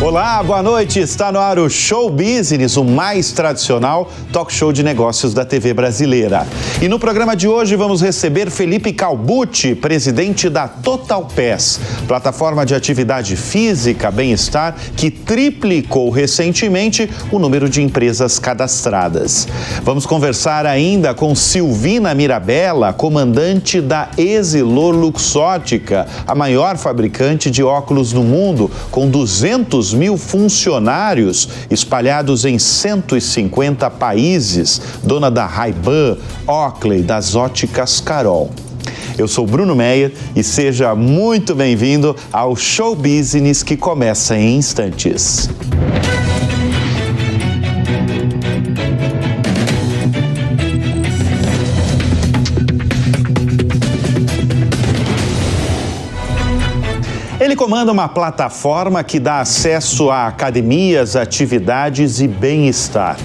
Olá, boa noite. Está no ar o Show Business, o mais tradicional talk show de negócios da TV brasileira. E no programa de hoje vamos receber Felipe Calbucci, presidente da Total Pass, plataforma de atividade física, bem-estar, que triplicou recentemente o número de empresas cadastradas. Vamos conversar ainda com Silvina Mirabella, comandante da Essilor Luxótica, a maior fabricante de óculos no mundo, com 200 mil funcionários espalhados em 150 países, dona da Ray-Ban, Oakley, das óticas Carol. Eu sou Bruno Meyer e seja muito bem-vindo ao Show Business que começa em instantes. Ele comanda uma plataforma que dá acesso a academias, atividades e bem-estar.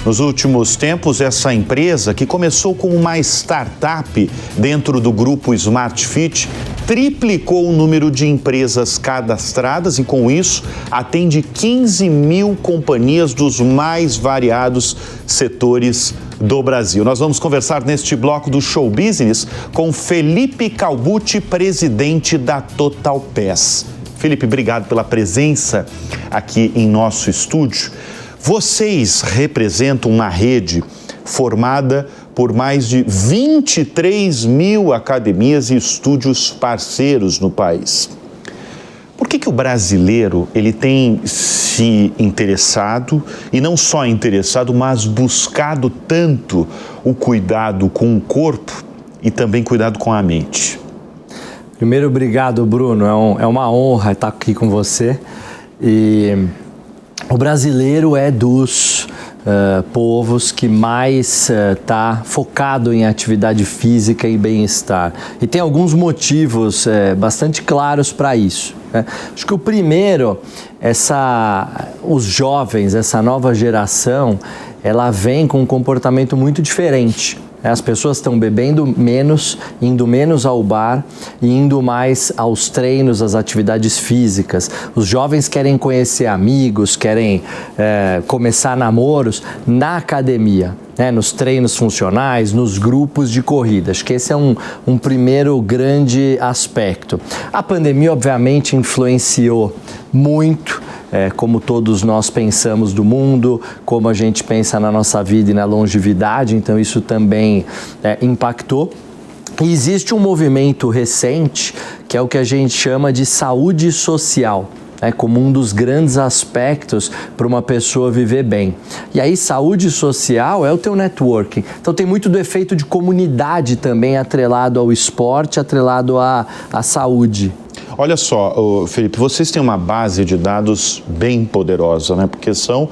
Nos últimos tempos, essa empresa, que começou como uma startup dentro do grupo Smart Fit, triplicou o número de empresas cadastradas e, com isso, atende 15 mil companhias dos mais variados setores do Brasil. Nós vamos conversar neste bloco do Show Business com Felipe Calbucci, presidente da Total Pass. Felipe, obrigado pela presença aqui em nosso estúdio. Vocês representam uma rede formada por mais de 23 mil academias e estúdios parceiros no país. Por que o brasileiro ele tem se interessado, e não só interessado, mas buscado tanto o cuidado com o corpo e também cuidado com a mente? Primeiro, obrigado, Bruno. É uma honra estar aqui com você. E o brasileiro é dos povos que mais está focado em atividade física e bem-estar. E tem alguns motivos bastante claros para isso. Acho que o primeiro, os jovens, essa nova geração, ela vem com um comportamento muito diferente. As pessoas estão bebendo menos, indo menos ao bar e indo mais aos treinos, às atividades físicas. Os jovens querem conhecer amigos, querem começar namoros na academia, nos treinos funcionais, nos grupos de corrida. Acho que esse é um primeiro grande aspecto. A pandemia, obviamente, influenciou muito como todos nós pensamos do mundo, como a gente pensa na nossa vida e na longevidade, então isso também impactou. E existe um movimento recente que é o que a gente chama de saúde social, como um dos grandes aspectos para uma pessoa viver bem. E aí, saúde social é o teu networking. Então, tem muito do efeito de comunidade também atrelado ao esporte, atrelado à saúde. Olha só, Felipe, vocês têm uma base de dados bem poderosa, né? Porque são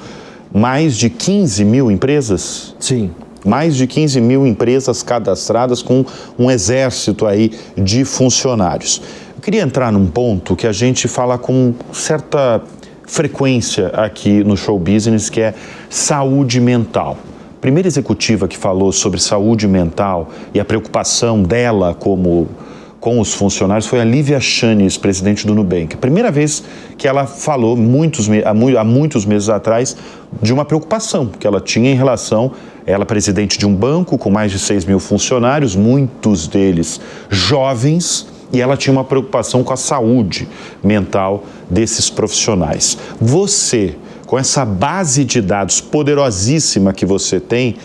mais de 15 mil empresas? Sim. Mais de 15 mil empresas cadastradas com um exército aí de funcionários. Eu queria entrar num ponto que a gente fala com certa frequência aqui no Show Business, que é saúde mental. A primeira executiva que falou sobre saúde mental e a preocupação dela com os funcionários foi a Lívia Chanes, presidente do Nubank. A primeira vez que ela falou, há muitos meses atrás, de uma preocupação que ela tinha em relação, ela presidente de um banco com mais de 6 mil funcionários, muitos deles jovens, e ela tinha uma preocupação com a saúde mental desses profissionais. Você, com essa base de dados poderosíssima que você tem,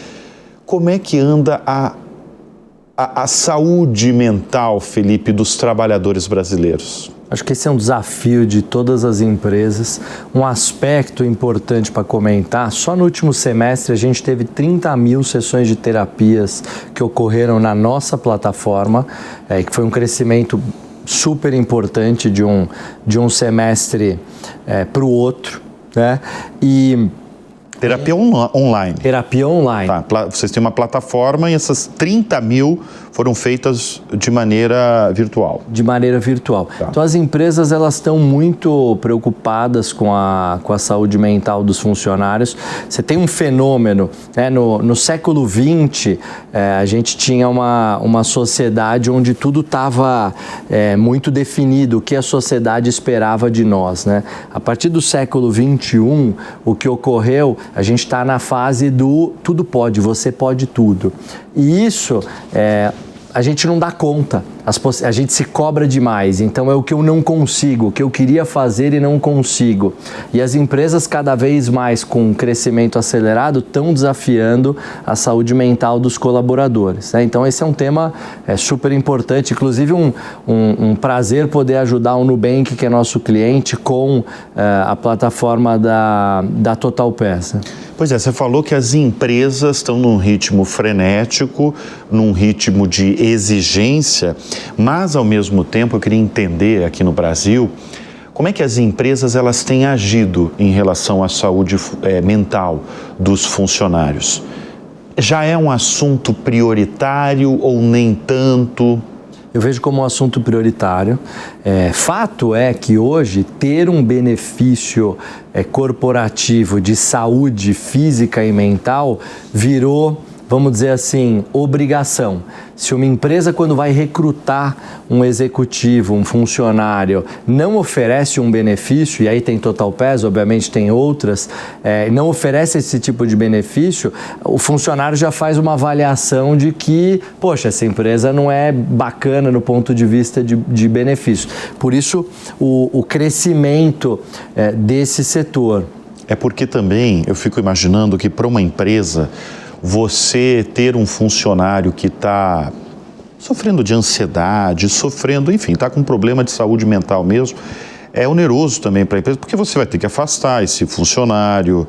como é que anda a saúde mental, Felipe, dos trabalhadores brasileiros? Acho que esse é um desafio de todas as empresas. Um aspecto importante para comentar, só no último semestre a gente teve 30 mil sessões de terapias que ocorreram na nossa plataforma, que foi um crescimento super importante de um semestre para o outro, né? E Terapia online. Terapia online. Tá, vocês têm uma plataforma e essas 30 mil foram feitas de maneira virtual. De maneira virtual. Tá. Então as empresas elas estão muito preocupadas com a saúde mental dos funcionários. Você tem um fenômeno, né? No século XX, a gente tinha uma sociedade onde tudo estava muito definido, o que a sociedade esperava de nós, né? A partir do século XXI, o que ocorreu, a gente está na fase do tudo pode, você pode tudo. E isso a gente não dá conta, a gente se cobra demais, então é o que eu não consigo, o que eu queria fazer e não consigo. E as empresas cada vez mais com crescimento acelerado estão desafiando a saúde mental dos colaboradores, né? Então esse é um tema super importante, inclusive um prazer poder ajudar o Nubank, que é nosso cliente, com a plataforma da TotalPass. Pois é, você falou que as empresas estão num ritmo frenético, num ritmo de exigência, mas ao mesmo tempo eu queria entender aqui no Brasil como é que as empresas elas têm agido em relação à saúde mental dos funcionários. Já é um assunto prioritário ou nem tanto? Eu vejo como um assunto prioritário. Fato é que hoje ter um benefício corporativo de saúde física e mental virou, vamos dizer assim, obrigação. Se uma empresa, quando vai recrutar um executivo, um funcionário, não oferece um benefício, e aí tem TotalPass, obviamente tem outras, não oferece esse tipo de benefício, o funcionário já faz uma avaliação de que, poxa, essa empresa não é bacana no ponto de vista de benefício. Por isso, o crescimento desse setor. É porque também eu fico imaginando que para uma empresa, você ter um funcionário que está sofrendo de ansiedade, enfim, está com um problema de saúde mental mesmo, é oneroso também para a empresa, porque você vai ter que afastar esse funcionário,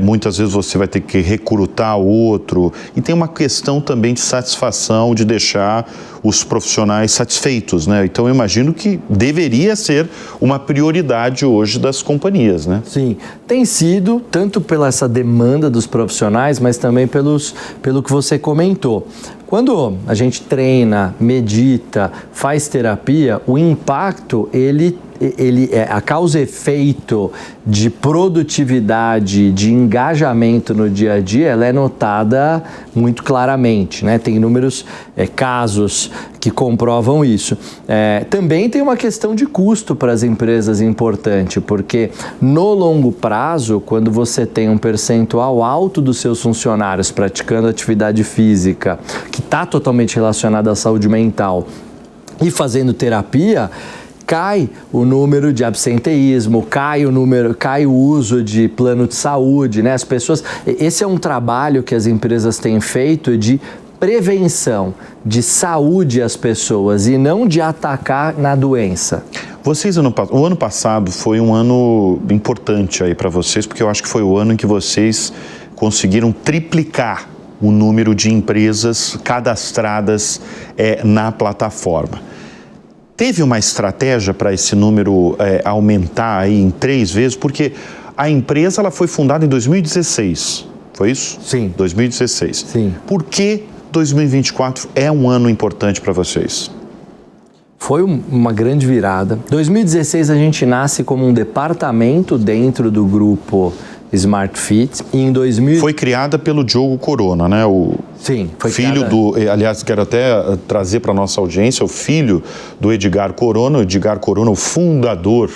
muitas vezes você vai ter que recrutar outro, e tem uma questão também de satisfação, de deixar os profissionais satisfeitos, né? Então eu imagino que deveria ser uma prioridade hoje das companhias, né? Sim, tem sido, tanto pela essa demanda dos profissionais, mas também pelo que você comentou. Quando a gente treina, medita, faz terapia, o impacto, a causa e efeito de produtividade, de engajamento no dia a dia, ela é notada muito claramente, né? Tem inúmeros casos que comprovam isso. Também tem uma questão de custo para as empresas importante, porque no longo prazo, quando você tem um percentual alto dos seus funcionários praticando atividade física, que está totalmente relacionada à saúde mental e fazendo terapia, cai o número de absenteísmo, cai o uso de plano de saúde, né? As pessoas, esse é um trabalho que as empresas têm feito de prevenção, de saúde às pessoas e não de atacar na doença. O ano passado foi um ano importante aí para vocês, porque eu acho que foi o ano em que vocês conseguiram triplicar o número de empresas cadastradas na plataforma. Teve uma estratégia para esse número aumentar aí em 3 vezes? Porque a empresa ela foi fundada em 2016, foi isso? Sim. 2016. Sim. Por que 2024 é um ano importante para vocês? Foi uma grande virada. 2016 a gente nasce como um departamento dentro do grupo Smart Fit. E em 2000... Foi criada pelo Diogo Corona, né? Sim, foi filho criada... aliás, quero até trazer para a nossa audiência o filho do Edgar Corona, o fundador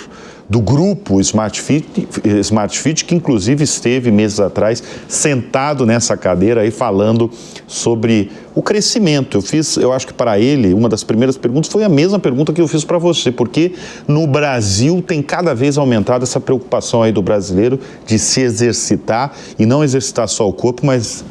do grupo Smart Fit, que inclusive esteve meses atrás sentado nessa cadeira aí falando sobre o crescimento. Eu acho que para ele, uma das primeiras perguntas foi a mesma pergunta que eu fiz para você, porque no Brasil tem cada vez aumentado essa preocupação aí do brasileiro de se exercitar e não exercitar só o corpo, mas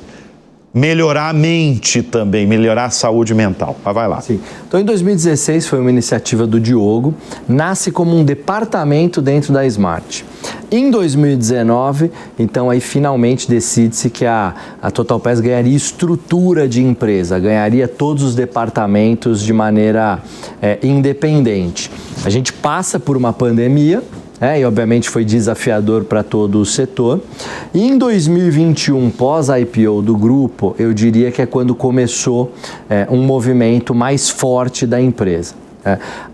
melhorar a mente também, melhorar a saúde mental. Mas vai lá. Sim. Então, em 2016 foi uma iniciativa do Diogo, nasce como um departamento dentro da Smart. Em 2019, então aí finalmente decide-se que a TotalPass ganharia estrutura de empresa, ganharia todos os departamentos de maneira independente. A gente passa por uma pandemia, e obviamente foi desafiador para todo o setor. E em 2021, pós-IPO do grupo, eu diria que é quando começou um movimento mais forte da empresa.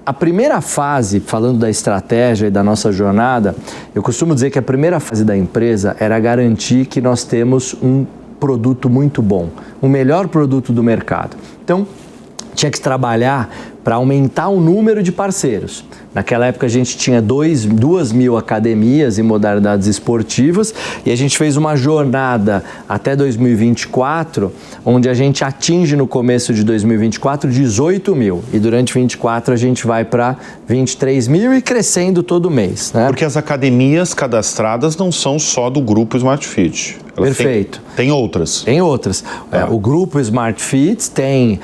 A primeira fase, falando da estratégia e da nossa jornada, eu costumo dizer que a primeira fase da empresa era garantir que nós temos um produto muito bom, o melhor produto do mercado. Então, tinha que trabalhar para aumentar o número de parceiros. Naquela época a gente tinha 2.000 academias e modalidades esportivas e a gente fez uma jornada até 2024, onde a gente atinge no começo de 2024 18.000 e durante 2024 a gente vai para 23.000 e crescendo todo mês. Né? Porque as academias cadastradas não são só do grupo Smart Fit. Perfeito. Tem outras. Tem outras. O grupo Smart Fit tem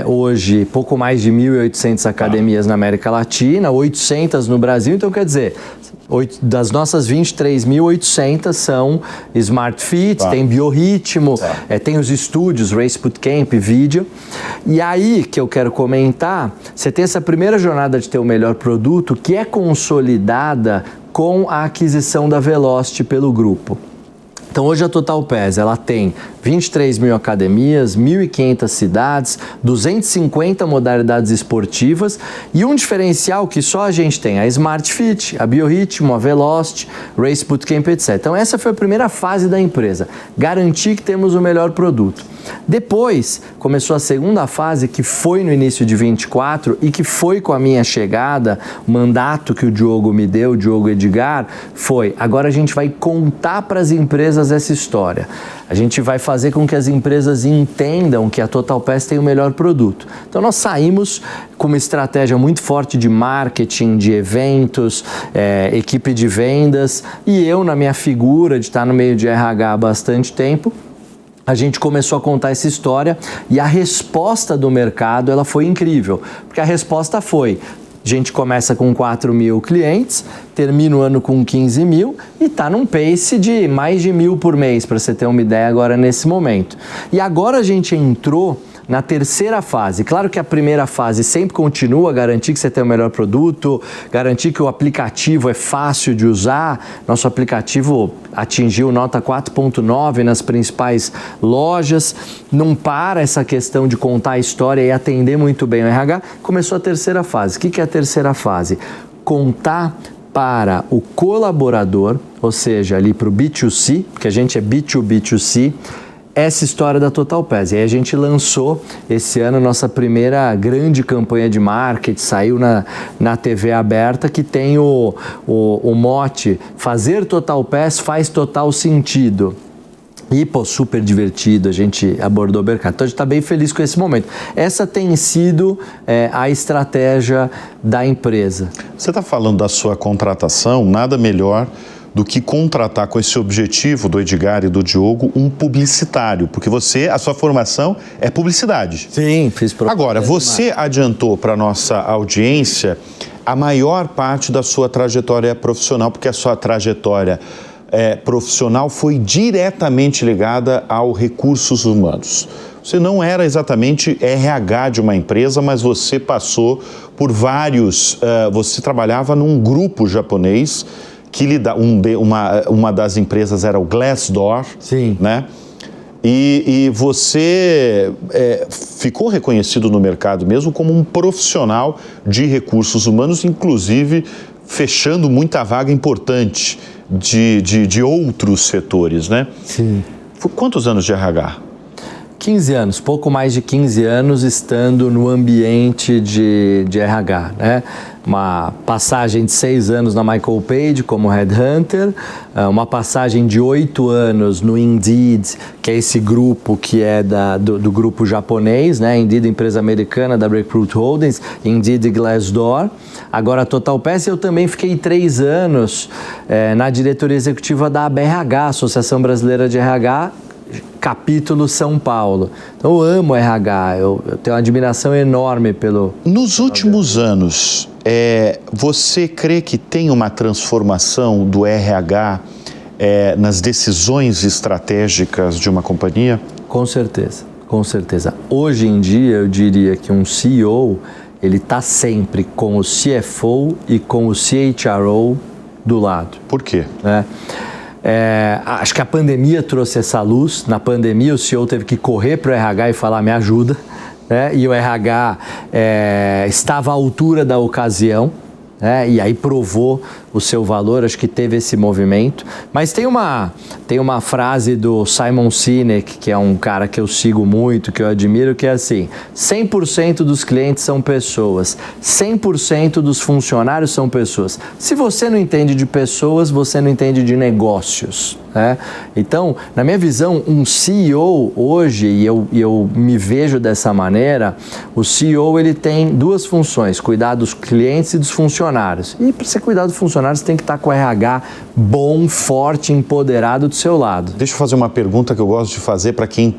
hoje pouco mais de 1.800 academias na América Latina, 800 no Brasil. Então, quer dizer, das nossas 23.800 são Smart Fit, tem Biorritmo, tem os estúdios, Race Bootcamp, vídeo. E aí que eu quero comentar, você tem essa primeira jornada de ter o melhor produto que é consolidada com a aquisição da Velocity pelo grupo. Então, hoje a Total Pass, ela tem 23.000 academias, 1.500 cidades, 250 modalidades esportivas e um diferencial que só a gente tem, a Smart Fit, a Biorritmo, a Velocity, Race Bootcamp, etc. Então, essa foi a primeira fase da empresa, garantir que temos o melhor produto. Depois, começou a segunda fase, que foi no início de 24 e que foi com a minha chegada, o mandato que o Diogo me deu, o Diogo Edgar, foi, agora a gente vai contar para as empresas essa história. A gente vai fazer com que as empresas entendam que a Total Pass tem o melhor produto. Então, nós saímos com uma estratégia muito forte de marketing, de eventos, equipe de vendas e eu, na minha figura de estar no meio de RH há bastante tempo, a gente começou a contar essa história e a resposta do mercado ela foi incrível, porque a resposta foi: a gente começa com 4.000 clientes, termina o ano com 15.000 e está num pace de mais de 1.000 por mês, para você ter uma ideia agora nesse momento. E agora a gente entrou na terceira fase. Claro que a primeira fase sempre continua, garantir que você tem o melhor produto, garantir que o aplicativo é fácil de usar. Nosso aplicativo atingiu nota 4.9 nas principais lojas. Não para essa questão de contar a história e atender muito bem o RH. Começou a terceira fase. O que é a terceira fase? Contar para o colaborador, ou seja, ali para o B2C, porque a gente é B2B2C, essa história da Total Pass. E aí a gente lançou esse ano nossa primeira grande campanha de marketing, saiu na TV aberta, que tem o mote "Fazer Total Pass faz total sentido". E, super divertido, a gente abordou o mercado. Então, a gente está bem feliz com esse momento. Essa tem sido a estratégia da empresa. Você está falando da sua contratação, nada melhor do que contratar com esse objetivo do Edgar e do Diogo um publicitário, porque a sua formação é publicidade. Sim, fiz propaganda. Agora, você adiantou para a nossa audiência a maior parte da sua trajetória profissional, porque a sua trajetória profissional foi diretamente ligada ao recursos humanos. Você não era exatamente RH de uma empresa, mas você passou por vários... você trabalhava num grupo japonês que uma das empresas era o Glassdoor. Sim. Né? E você ficou reconhecido no mercado mesmo como um profissional de recursos humanos, inclusive fechando muita vaga importante de outros setores, né? Sim. Quantos anos de RH? 15 anos, pouco mais de 15 anos estando no ambiente de RH, né? Uma passagem de 6 anos na Michael Page como Headhunter, uma passagem de 8 anos no Indeed, que é esse grupo que é do grupo japonês, né? Indeed, empresa americana da Recruit Holdings, Indeed e Glassdoor. Agora a Total Pass, eu também fiquei 3 anos na diretoria executiva da ABRH, Associação Brasileira de RH, capítulo São Paulo. Então eu amo RH, eu tenho uma admiração enorme pelo... Nos últimos anos, você crê que tem uma transformação do RH nas decisões estratégicas de uma companhia? Com certeza, com certeza. Hoje em dia, eu diria que um CEO, ele está sempre com o CFO e com o CHRO do lado. Por quê? Acho que a pandemia trouxe essa luz. Na pandemia, o CEO teve que correr para o RH e falar, me ajuda. E o RH estava à altura da ocasião. E aí provou o seu valor, acho que teve esse movimento. Mas tem uma frase do Simon Sinek, que é um cara que eu sigo muito, que eu admiro, que é assim: 100% dos clientes são pessoas, 100% dos funcionários são pessoas. Se você não entende de pessoas, você não entende de negócios. Então, na minha visão, um CEO hoje, e eu me vejo dessa maneira, o CEO ele tem duas funções: cuidar dos clientes e dos funcionários. E para você cuidar dos funcionários, você tem que estar com o RH bom, forte, empoderado do seu lado. Deixa eu fazer uma pergunta que eu gosto de fazer para quem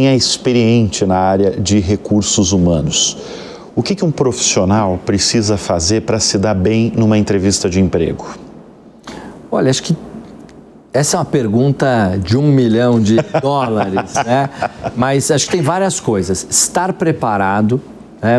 é experiente na área de recursos humanos. O que um profissional precisa fazer para se dar bem numa entrevista de emprego? Olha, acho que essa é uma pergunta de $1 milhão, né? Mas acho que tem várias coisas. Estar preparado,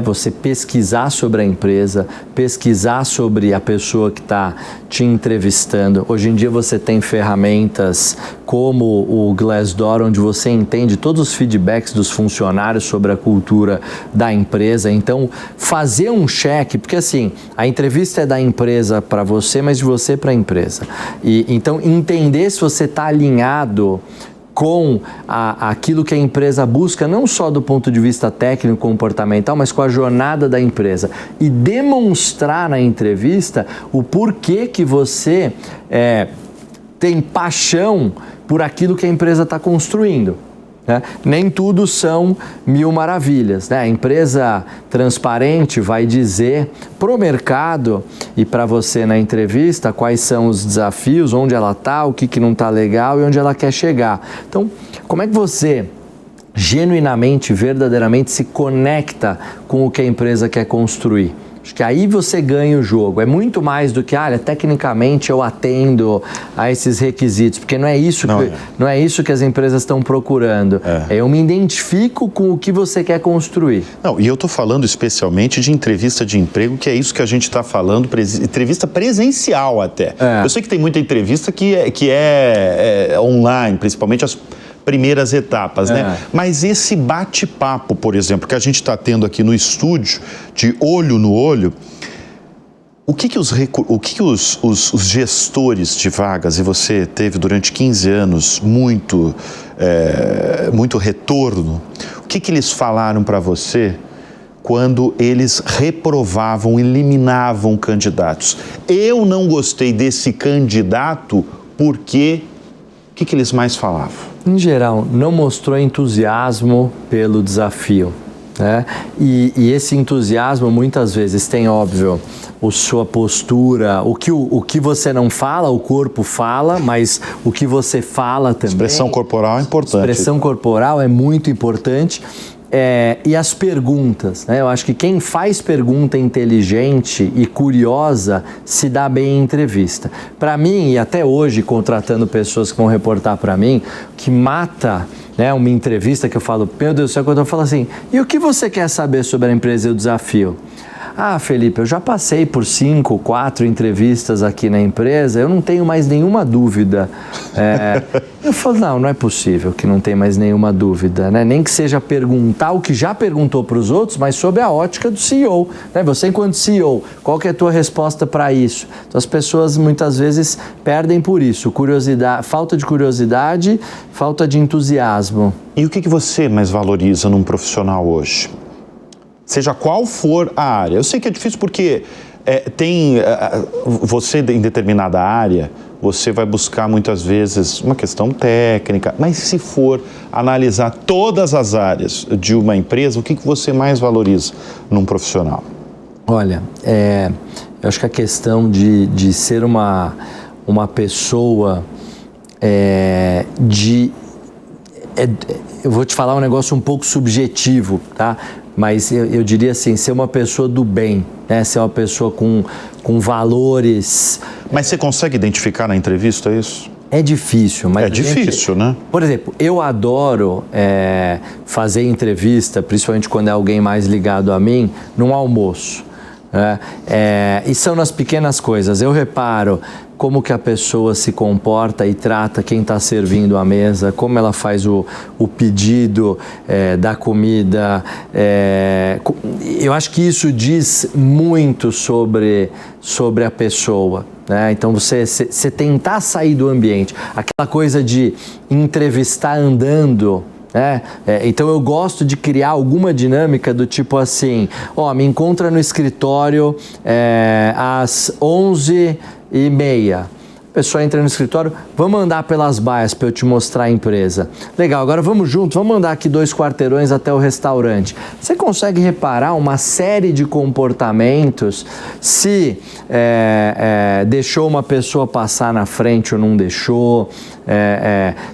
você pesquisar sobre a empresa, pesquisar sobre a pessoa que está te entrevistando. Hoje em dia você tem ferramentas como o Glassdoor, onde você entende todos os feedbacks dos funcionários sobre a cultura da empresa. Então, fazer um check, porque assim, a entrevista é da empresa para você, mas de você para a empresa. Então, entender se você está alinhado com aquilo que a empresa busca, não só do ponto de vista técnico, comportamental, mas com a jornada da empresa. E demonstrar na entrevista o porquê que você tem paixão por aquilo que a empresa está construindo. Nem tudo são mil maravilhas. A empresa transparente vai dizer para o mercado e para você na entrevista quais são os desafios, onde ela está, o que não está legal e onde ela quer chegar. Então, como é que você genuinamente, verdadeiramente se conecta com o que a empresa quer construir? Acho que aí você ganha o jogo. É muito mais do que, tecnicamente eu atendo a esses requisitos, porque não é isso que as empresas estão procurando. Eu me identifico com o que você quer construir. Não, e eu estou falando especialmente de entrevista de emprego, que é isso que a gente está falando, entrevista presencial até. Eu sei que tem muita entrevista que é online, principalmente as primeiras etapas, né? Mas esse bate-papo, por exemplo, que a gente está tendo aqui no estúdio, de olho no olho, o que os gestores de vagas, e você teve durante 15 anos muito retorno, o que eles falaram para você quando eles reprovavam, eliminavam candidatos? Eu não gostei desse candidato porque... O que eles mais falavam? Em geral, não mostrou entusiasmo pelo desafio. E esse entusiasmo muitas vezes tem, óbvio, a sua postura, o que você não fala, o corpo fala, mas o que você fala também. Expressão corporal é importante. Expressão corporal é muito importante. E as perguntas, Eu acho que quem faz pergunta inteligente e curiosa se dá bem em entrevista. Para mim, e até hoje, contratando pessoas que vão reportar para mim, que mata uma entrevista que eu falo, meu Deus do céu, quando eu falo assim, e o que você quer saber sobre a empresa e o desafio? Felipe, eu já passei por 5, 4 entrevistas aqui na empresa, eu não tenho mais nenhuma dúvida. Eu falo, não é possível que não tenha mais nenhuma dúvida, Nem que seja perguntar o que já perguntou para os outros, mas sob a ótica do CEO. Você, enquanto CEO, qual que é a tua resposta para isso? Então, as pessoas muitas vezes perdem por isso, falta de curiosidade, falta de entusiasmo. E o que você mais valoriza num profissional hoje? Seja qual for a área. Eu sei que é difícil porque você em determinada área, você vai buscar muitas vezes uma questão técnica, mas se for analisar todas as áreas de uma empresa, o que você mais valoriza num profissional? Olha, eu acho que a questão de ser uma pessoa eu vou te falar um negócio um pouco subjetivo, tá? Mas eu diria assim, ser uma pessoa do bem, Ser uma pessoa com valores. Mas você consegue identificar na entrevista isso? É difícil, mas... É difícil, né? Por exemplo, eu adoro fazer entrevista, principalmente quando é alguém mais ligado a mim, num almoço. E são nas pequenas coisas. Eu reparo como que a pessoa se comporta e trata quem está servindo a mesa, como ela faz o pedido da comida. Eu acho que isso diz muito sobre a pessoa. Então você tentar sair do ambiente, aquela coisa de entrevistar andando, então eu gosto de criar alguma dinâmica do tipo assim, me encontra no escritório às 11h30. A pessoa entra no escritório, vamos andar pelas baias para eu te mostrar a empresa. Legal, agora vamos juntos, vamos andar aqui 2 quarteirões até o restaurante. Você consegue reparar uma série de comportamentos, se deixou uma pessoa passar na frente ou não deixou,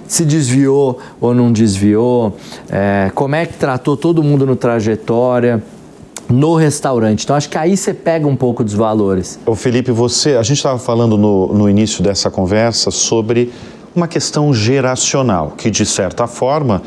se desviou ou não desviou, como é que tratou todo mundo no trajetória, no restaurante. Então, acho que aí você pega um pouco dos valores. Ô Felipe, a gente estava falando no início dessa conversa sobre uma questão geracional, que de certa forma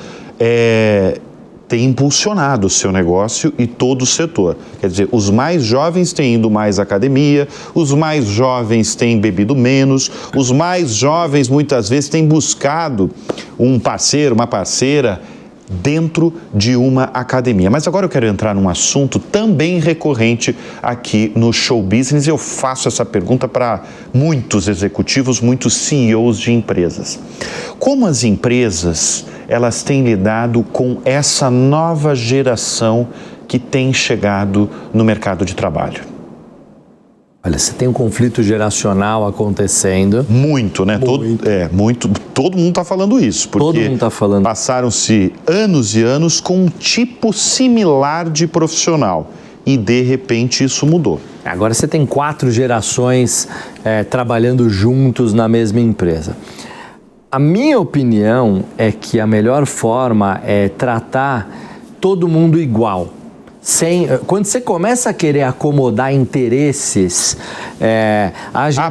tem impulsionado o seu negócio e todo o setor. Quer dizer, os mais jovens têm ido mais à academia, os mais jovens têm bebido menos, os mais jovens muitas vezes têm buscado um parceiro, uma parceira dentro de uma academia. Mas agora eu quero entrar num assunto também recorrente aqui no Show Business. Eu faço essa pergunta para muitos executivos, muitos CEOs de empresas. Como as empresas, elas têm lidado com essa nova geração que tem chegado no mercado de trabalho? Olha, você tem um conflito geracional acontecendo. Muito, né? Muito. Todo mundo está falando isso. Porque todo mundo está falando. Passaram-se anos e anos com um tipo similar de profissional. E, de repente, isso mudou. Agora você tem 4 gerações trabalhando juntos na mesma empresa. A minha opinião é que a melhor forma é tratar todo mundo igual. Quando você começa a querer acomodar interesses...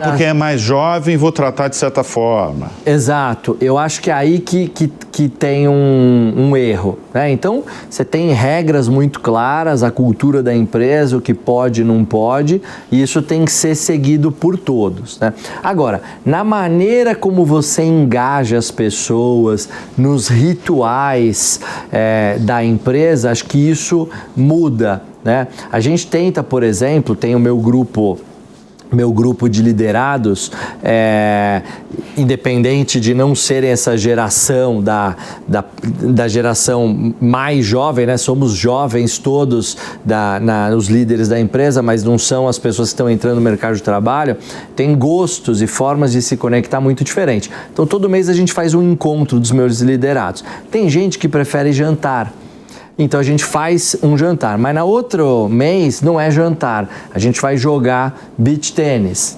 porque é mais jovem, vou tratar de certa forma. Exato. Eu acho que é aí que tem um erro. Então, você tem regras muito claras, a cultura da empresa, o que pode e não pode, e isso tem que ser seguido por todos. Agora, na maneira como você engaja as pessoas, nos rituais da empresa, acho que isso muda. A gente tenta, por exemplo, tem o meu grupo de liderados, independente de não serem essa geração da geração mais jovem, somos jovens todos, os líderes da empresa, mas não são as pessoas que estão entrando no mercado de trabalho, tem gostos e formas de se conectar muito diferentes. Então, todo mês a gente faz um encontro dos meus liderados. Tem gente que prefere jantar. Então a gente faz um jantar, mas no outro mês não é jantar, a gente vai jogar beach tênis,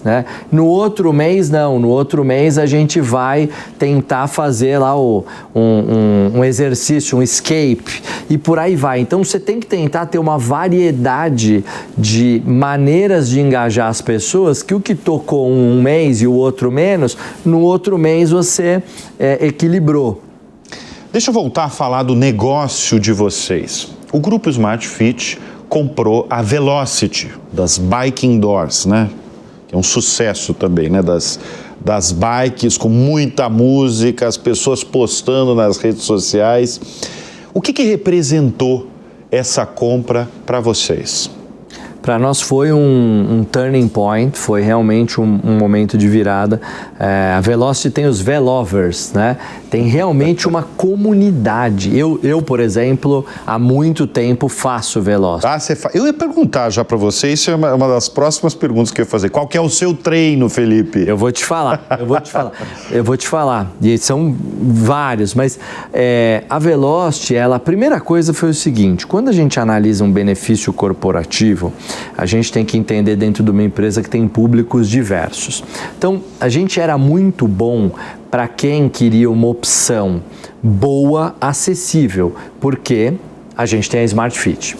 No outro mês não, no outro mês a gente vai tentar fazer lá um exercício, um escape e por aí vai. Então você tem que tentar ter uma variedade de maneiras de engajar as pessoas, que o que tocou um mês e o outro menos, no outro mês você equilibrou. Deixa eu voltar a falar do negócio de vocês. O grupo Smart Fit comprou a Velocity, das Bike Indoors, Que é um sucesso também, das bikes com muita música, as pessoas postando nas redes sociais. O que representou essa compra para vocês? Para nós foi um turning point, foi realmente um momento de virada. A Velocity tem os Velovers, Tem realmente uma comunidade. Eu, por exemplo, há muito tempo faço Velocity. Eu ia perguntar já para você, isso é uma das próximas perguntas que eu ia fazer. Qual que é o seu treino, Felipe? Eu vou te falar. E são vários, mas a Velocity, a primeira coisa foi o seguinte: quando a gente analisa um benefício corporativo, a gente tem que entender dentro de uma empresa que tem públicos diversos. Então, a gente era muito bom para quem queria uma opção boa, acessível, porque a gente tem a Smart Fit.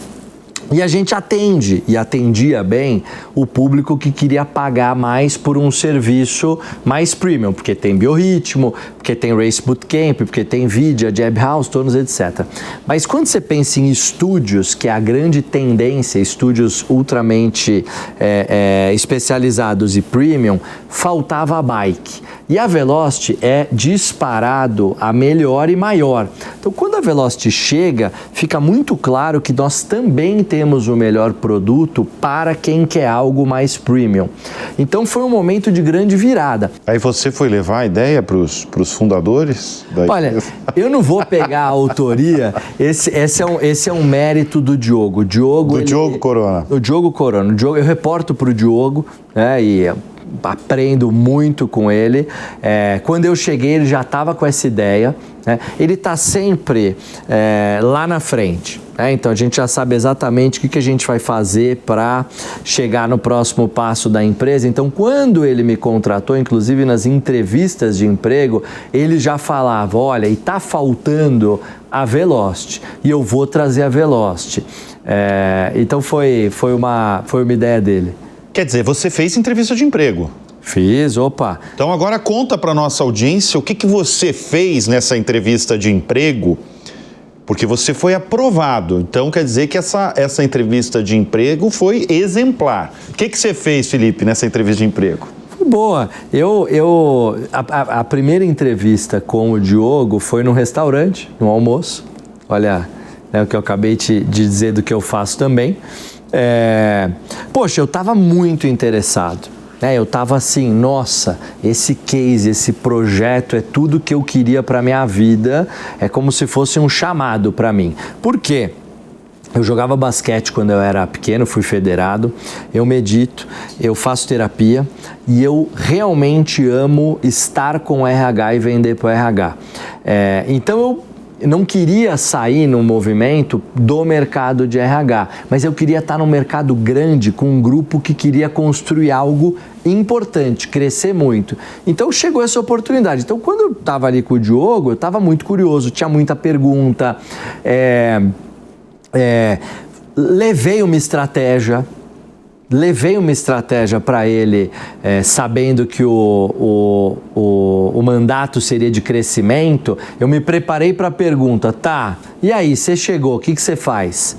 E a gente atende, e atendia bem, o público que queria pagar mais por um serviço mais premium, porque tem biorritmo, porque tem Race Bootcamp, porque tem Vidia, Jab House, Tônus, etc. Mas quando você pensa em estúdios, que é a grande tendência, estúdios ultramente especializados e premium, faltava a bike. E a Velocity é disparado a melhor e maior. Então, quando a Velocity chega, fica muito claro que nós também temos o melhor produto para quem quer algo mais premium. Então, foi um momento de grande virada. Aí você foi levar a ideia para os fundadores? Olha, eu não vou pegar a autoria, esse é um mérito do Diogo. Diogo Corona. O Diogo Corona. Eu reporto para o Diogo, né, e aprendo muito com ele. Quando eu cheguei, ele já estava com essa ideia, né? Ele está sempre lá na frente, né? Então a gente já sabe exatamente o que a gente vai fazer para chegar no próximo passo da empresa. Então, quando ele me contratou, inclusive nas entrevistas de emprego, ele já falava: olha, e está faltando a Velocity, e eu vou trazer a Velocity. Então foi uma ideia dele. Quer dizer, você fez entrevista de emprego? Fiz, opa. Então agora conta para nossa audiência o que você fez nessa entrevista de emprego, porque você foi aprovado. Então quer dizer que essa entrevista de emprego foi exemplar. O que você fez, Felipe, nessa entrevista de emprego? Foi boa. A primeira entrevista com o Diogo foi num restaurante, no almoço. Olha, o que eu acabei de dizer do que eu faço também. Poxa, eu estava muito interessado, né? Eu estava assim, nossa, esse case, esse projeto é tudo que eu queria para minha vida, é como se fosse um chamado para mim. Por quê? Eu jogava basquete quando eu era pequeno, fui federado, eu medito, eu faço terapia e eu realmente amo estar com o RH e vender para o RH. Então eu não queria sair no movimento do mercado de RH, mas eu queria estar num mercado grande com um grupo que queria construir algo importante, crescer muito. Então chegou essa oportunidade. Então quando eu estava ali com o Diogo, eu estava muito curioso, tinha muita pergunta, levei uma estratégia para ele, sabendo que o mandato seria de crescimento. Eu me preparei para a pergunta: tá, e aí, você chegou, o que você faz?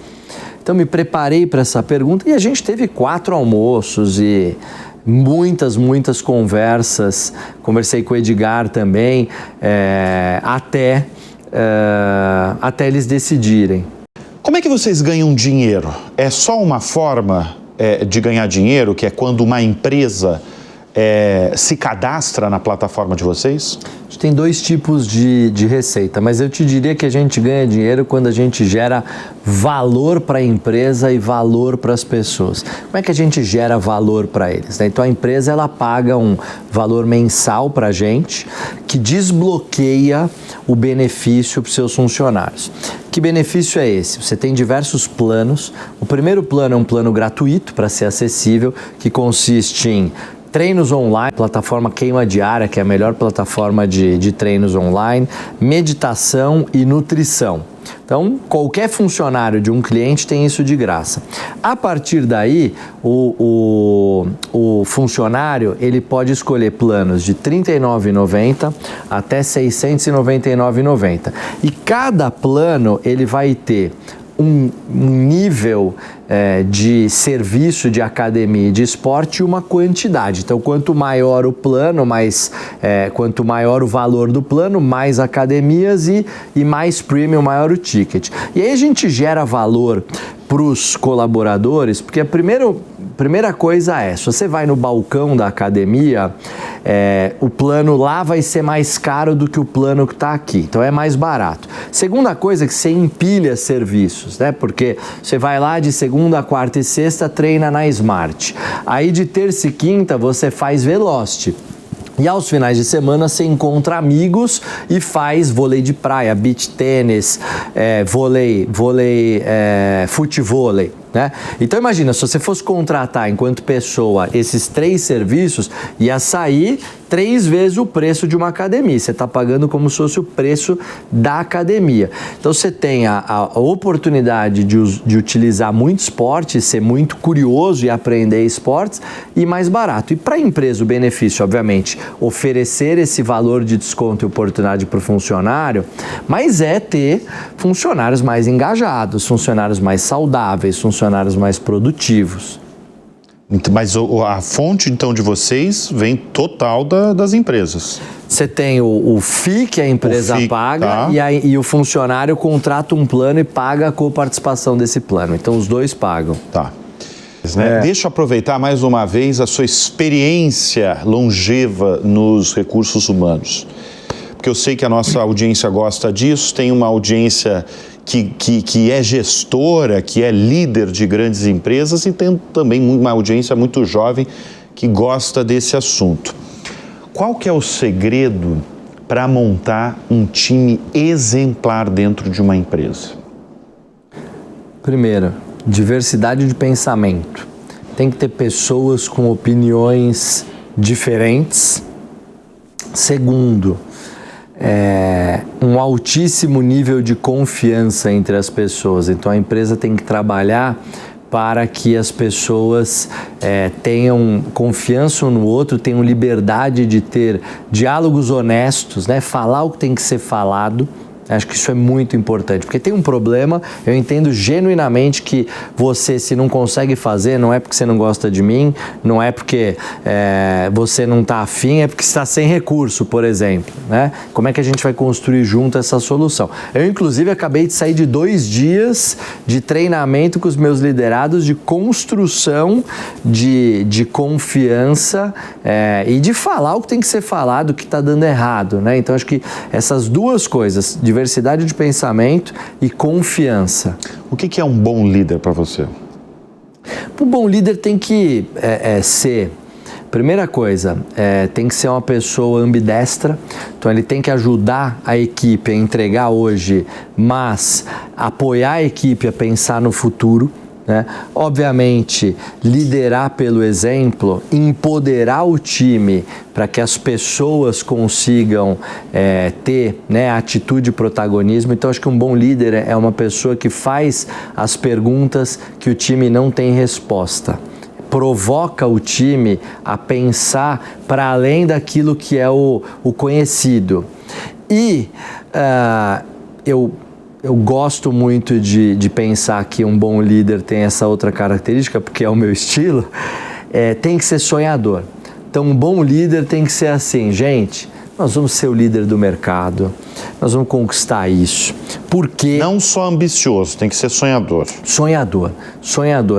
Então, me preparei para essa pergunta e a gente teve 4 almoços e muitas conversas. Conversei com o Edgar também, até eles decidirem. Como é que vocês ganham dinheiro? É só uma forma de ganhar dinheiro, que é quando uma empresa se cadastra na plataforma de vocês? A gente tem 2 tipos de receita, mas eu te diria que a gente ganha dinheiro quando a gente gera valor para a empresa e valor para as pessoas. Como é que a gente gera valor para eles, né? Então a empresa ela paga um valor mensal para a gente, que desbloqueia o benefício para os seus funcionários. Que benefício é esse? Você tem diversos planos. O primeiro plano é um plano gratuito para ser acessível, que consiste em treinos online, plataforma Queima Diária, que é a melhor plataforma de treinos online, meditação e nutrição. Então, qualquer funcionário de um cliente tem isso de graça. A partir daí, o funcionário ele pode escolher planos de R$ 39,90 até R$ 699,90. E cada plano ele vai ter um nível de serviço de academia e de esporte e uma quantidade. Então, quanto maior o plano, quanto maior o valor do plano, mais academias e mais premium, maior o ticket. E aí a gente gera valor para os colaboradores, porque a primeira coisa se você vai no balcão da academia, o plano lá vai ser mais caro do que o plano que está aqui, então é mais barato. Segunda coisa é que você empilha serviços, né? Porque você vai lá de segunda, quarta e sexta, treina na Smart. Aí de terça e quinta você faz Velocity. E aos finais de semana você encontra amigos e faz vôlei de praia, beach tênis, futevôlei, né? Então imagina, se você fosse contratar enquanto pessoa esses 3 serviços, ia sair 3 vezes o preço de uma academia. Você está pagando como se fosse o preço da academia. Então você tem a oportunidade de utilizar muito esporte, ser muito curioso e aprender esportes e mais barato. E para a empresa o benefício, obviamente, oferecer esse valor de desconto e oportunidade para o funcionário, mas é ter funcionários mais engajados, funcionários mais saudáveis, funcionários mais produtivos. Mas a fonte, então, de vocês vem total das empresas. Você tem o FII que a empresa paga, tá, e o funcionário contrata um plano e paga a coparticipação desse plano. Então, os dois pagam. Tá. Deixa eu aproveitar mais uma vez a sua experiência longeva nos recursos humanos. Porque eu sei que a nossa audiência gosta disso, tem uma audiência que é gestora, que é líder de grandes empresas e tem também uma audiência muito jovem que gosta desse assunto. Qual que é o segredo para montar um time exemplar dentro de uma empresa? Primeiro, diversidade de pensamento. Tem que ter pessoas com opiniões diferentes. Segundo, um altíssimo nível de confiança entre as pessoas. Então a empresa tem que trabalhar para que as pessoas tenham confiança um no outro, tenham liberdade de ter diálogos honestos, né? Falar o que tem que ser falado. Acho que isso é muito importante, porque tem um problema, eu entendo genuinamente que você, se não consegue fazer, não é porque você não gosta de mim, não é porque você não está afim, é porque está sem recurso, por exemplo, né? Como é que a gente vai construir junto essa solução? Eu, inclusive, acabei de sair de 2 dias de treinamento com os meus liderados de construção de confiança e de falar o que tem que ser falado, o que está dando errado, né? Então, acho que essas duas coisas, diversidade de pensamento e confiança. O que é um bom líder para você? Um bom líder tem que ser, primeira coisa, tem que ser uma pessoa ambidestra, então ele tem que ajudar a equipe a entregar hoje, mas apoiar a equipe a pensar no futuro. Né? Obviamente, liderar pelo exemplo, empoderar o time para que as pessoas consigam ter, né, atitude e protagonismo. Então, acho que um bom líder é uma pessoa que faz as perguntas que o time não tem resposta. Provoca o time a pensar para além daquilo que é o conhecido. E eu gosto muito de pensar que um bom líder tem essa outra característica, porque é o meu estilo, tem que ser sonhador. Então, um bom líder tem que ser assim, gente, nós vamos ser o líder do mercado, nós vamos conquistar isso. Por quê? Não só ambicioso, tem que ser sonhador. Sonhador.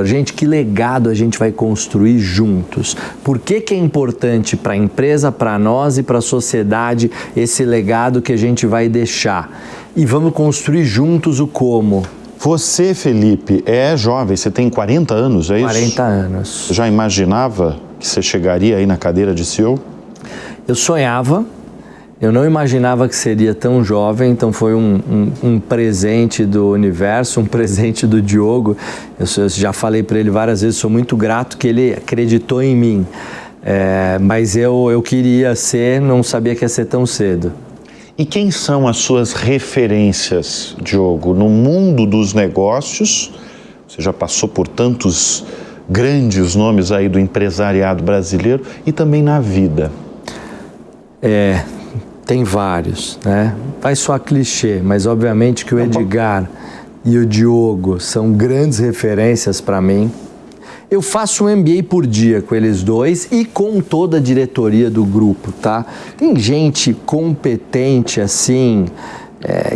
Gente, que legado a gente vai construir juntos? Por que é importante para a empresa, para nós e para a sociedade esse legado que a gente vai deixar? E vamos construir juntos o como. Você, Felipe, é jovem, você tem 40 anos, é isso? 40 anos. Já imaginava que você chegaria aí na cadeira de CEO? Eu sonhava, eu não imaginava que seria tão jovem, então foi um presente do universo, um presente do Diogo. Eu já falei para ele várias vezes, sou muito grato que ele acreditou em mim. Mas eu queria ser, não sabia que ia ser tão cedo. E quem são as suas referências, Diogo, no mundo dos negócios? Você já passou por tantos grandes nomes aí do empresariado brasileiro e também na vida. Tem vários, né? Vai soar clichê, mas obviamente que o Edgar e o Diogo são grandes referências para mim. Eu faço um MBA por dia com eles dois e com toda a diretoria do grupo, tá? Tem gente competente assim,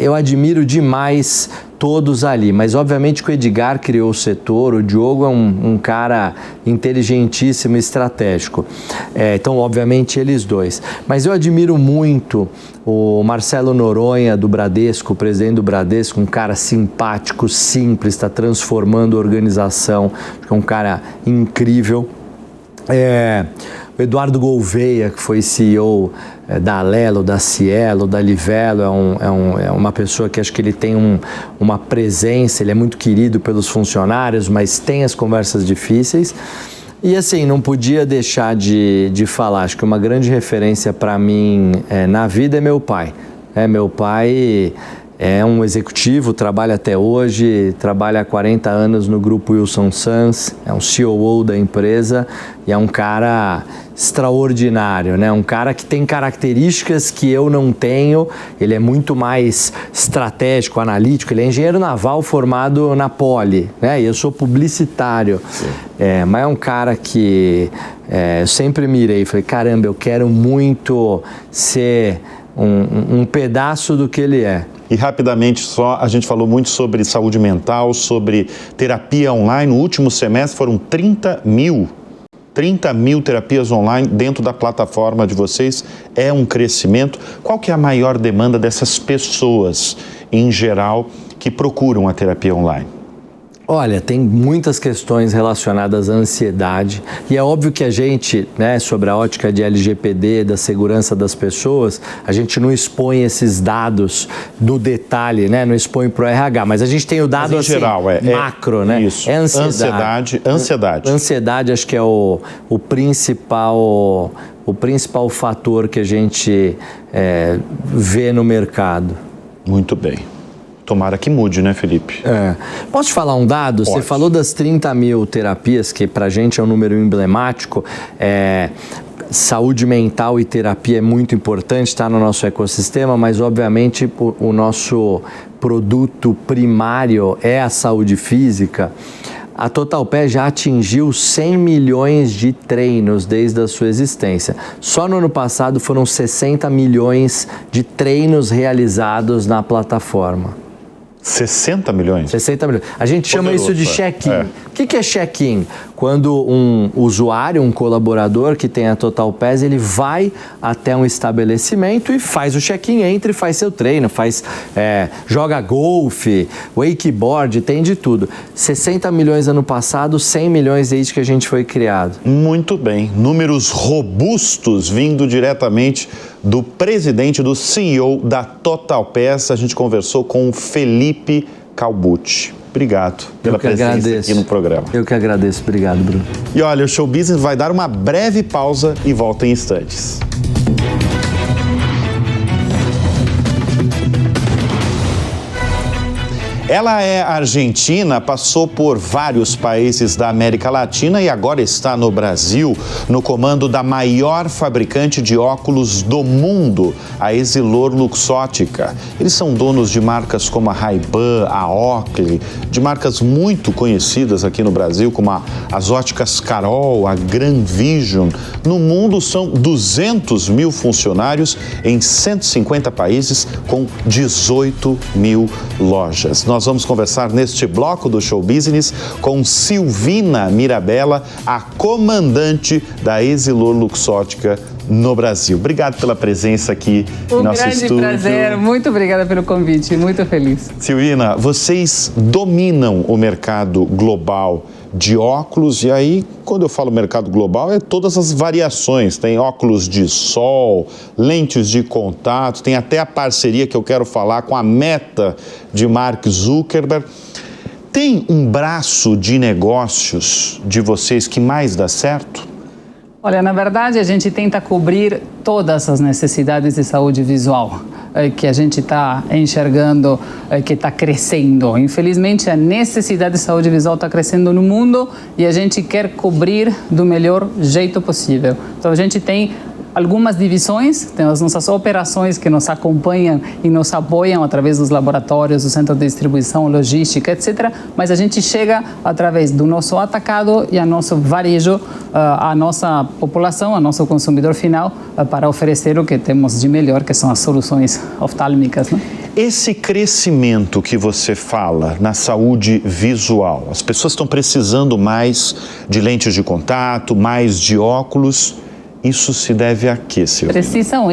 eu admiro demais todos ali, mas obviamente que o Edgar criou o setor, o Diogo é um cara inteligentíssimo e estratégico, então obviamente eles dois, mas eu admiro muito o Marcelo Noronha do Bradesco, o presidente do Bradesco, um cara simpático, simples, está transformando a organização, é um cara incrível. O Eduardo Gouveia, que foi CEO da Alelo, da Cielo, da Livelo, é uma pessoa que acho que ele tem uma presença, ele é muito querido pelos funcionários, mas tem as conversas difíceis. E assim, não podia deixar de falar, acho que uma grande referência para mim na vida é meu pai. Meu pai é um executivo, trabalha até hoje, trabalha há 40 anos no grupo Wilson Sons, é um COO da empresa e é um cara extraordinário, né? Um cara que tem características que eu não tenho, ele é muito mais estratégico, analítico, ele é engenheiro naval formado na Poli, né? E eu sou publicitário, mas é um cara que eu sempre mirei, falei, caramba, eu quero muito ser um pedaço do que ele é. E rapidamente só, a gente falou muito sobre saúde mental, sobre terapia online. No último semestre foram 30 mil terapias online dentro da plataforma de vocês. É um crescimento. Qual que é a maior demanda dessas pessoas, em geral, que procuram a terapia online? Olha, tem muitas questões relacionadas à ansiedade e é óbvio que a gente, né, sobre a ótica de LGPD, da segurança das pessoas, a gente não expõe esses dados no detalhe, né, não expõe para o RH, mas a gente tem o dado assim, geral, macro, né? Isso. É ansiedade. Ansiedade acho que é o principal fator que a gente vê no mercado. Muito bem. Tomara que mude, né, Felipe? Posso te falar um dado? Pode. Você falou das 30 mil terapias, que pra gente é um número emblemático. Saúde mental e terapia é muito importante, está no nosso ecossistema, mas obviamente o nosso produto primário é a saúde física. A TotalPé já atingiu 100 milhões de treinos desde a sua existência. Só no ano passado foram 60 milhões de treinos realizados na plataforma. 60 milhões? 60 milhões. A gente chama isso de check-in. O que é check-in? Quando um usuário, um colaborador que tem a TotalPass, ele vai até um estabelecimento e faz o check-in, entra e faz seu treino, joga golfe, wakeboard, tem de tudo. 60 milhões ano passado, 100 milhões desde que a gente foi criado. Muito bem. Números robustos vindo diretamente do presidente, do CEO da TotalPass. A gente conversou com o Felipe Calbucci. Obrigado pela presença aqui no programa. Eu que agradeço. Obrigado, Bruno. E olha, o Show Business vai dar uma breve pausa e volta em instantes. Ela é argentina, passou por vários países da América Latina e agora está no Brasil, no comando da maior fabricante de óculos do mundo, a Essilor-Luxottica. Eles são donos de marcas como a Ray-Ban, a Oakley, de marcas muito conhecidas aqui no Brasil, como as óticas Carol, a Grand Vision. No mundo são 200 mil funcionários em 150 países com 18 mil lojas. Nós vamos conversar neste bloco do Show Business com Silvina Mirabella, a comandante da Essilor-Luxottica no Brasil. Obrigado pela presença aqui em nosso estúdio. Um grande prazer, muito obrigada pelo convite, muito feliz. Silvina, vocês dominam o mercado global de óculos, e aí, quando eu falo mercado global, é todas as variações. Tem óculos de sol, lentes de contato, tem até a parceria que eu quero falar com a Meta de Mark Zuckerberg. Tem um braço de negócios de vocês que mais dá certo? Olha, na verdade, a gente tenta cobrir todas as necessidades de saúde visual que a gente está enxergando, que está crescendo. Infelizmente, a necessidade de saúde visual está crescendo no mundo e a gente quer cobrir do melhor jeito possível. Então, a gente tem algumas divisões, tem as nossas operações que nos acompanham e nos apoiam através dos laboratórios, do centro de distribuição, logística, etc. Mas a gente chega através do nosso atacado e a nosso varejo, a nossa população, a nosso consumidor final, para oferecer o que temos de melhor, que são as soluções oftálmicas, né? Esse crescimento que você fala na saúde visual, as pessoas estão precisando mais de lentes de contato, mais de óculos. Isso se deve a quê, Silvia? Precisam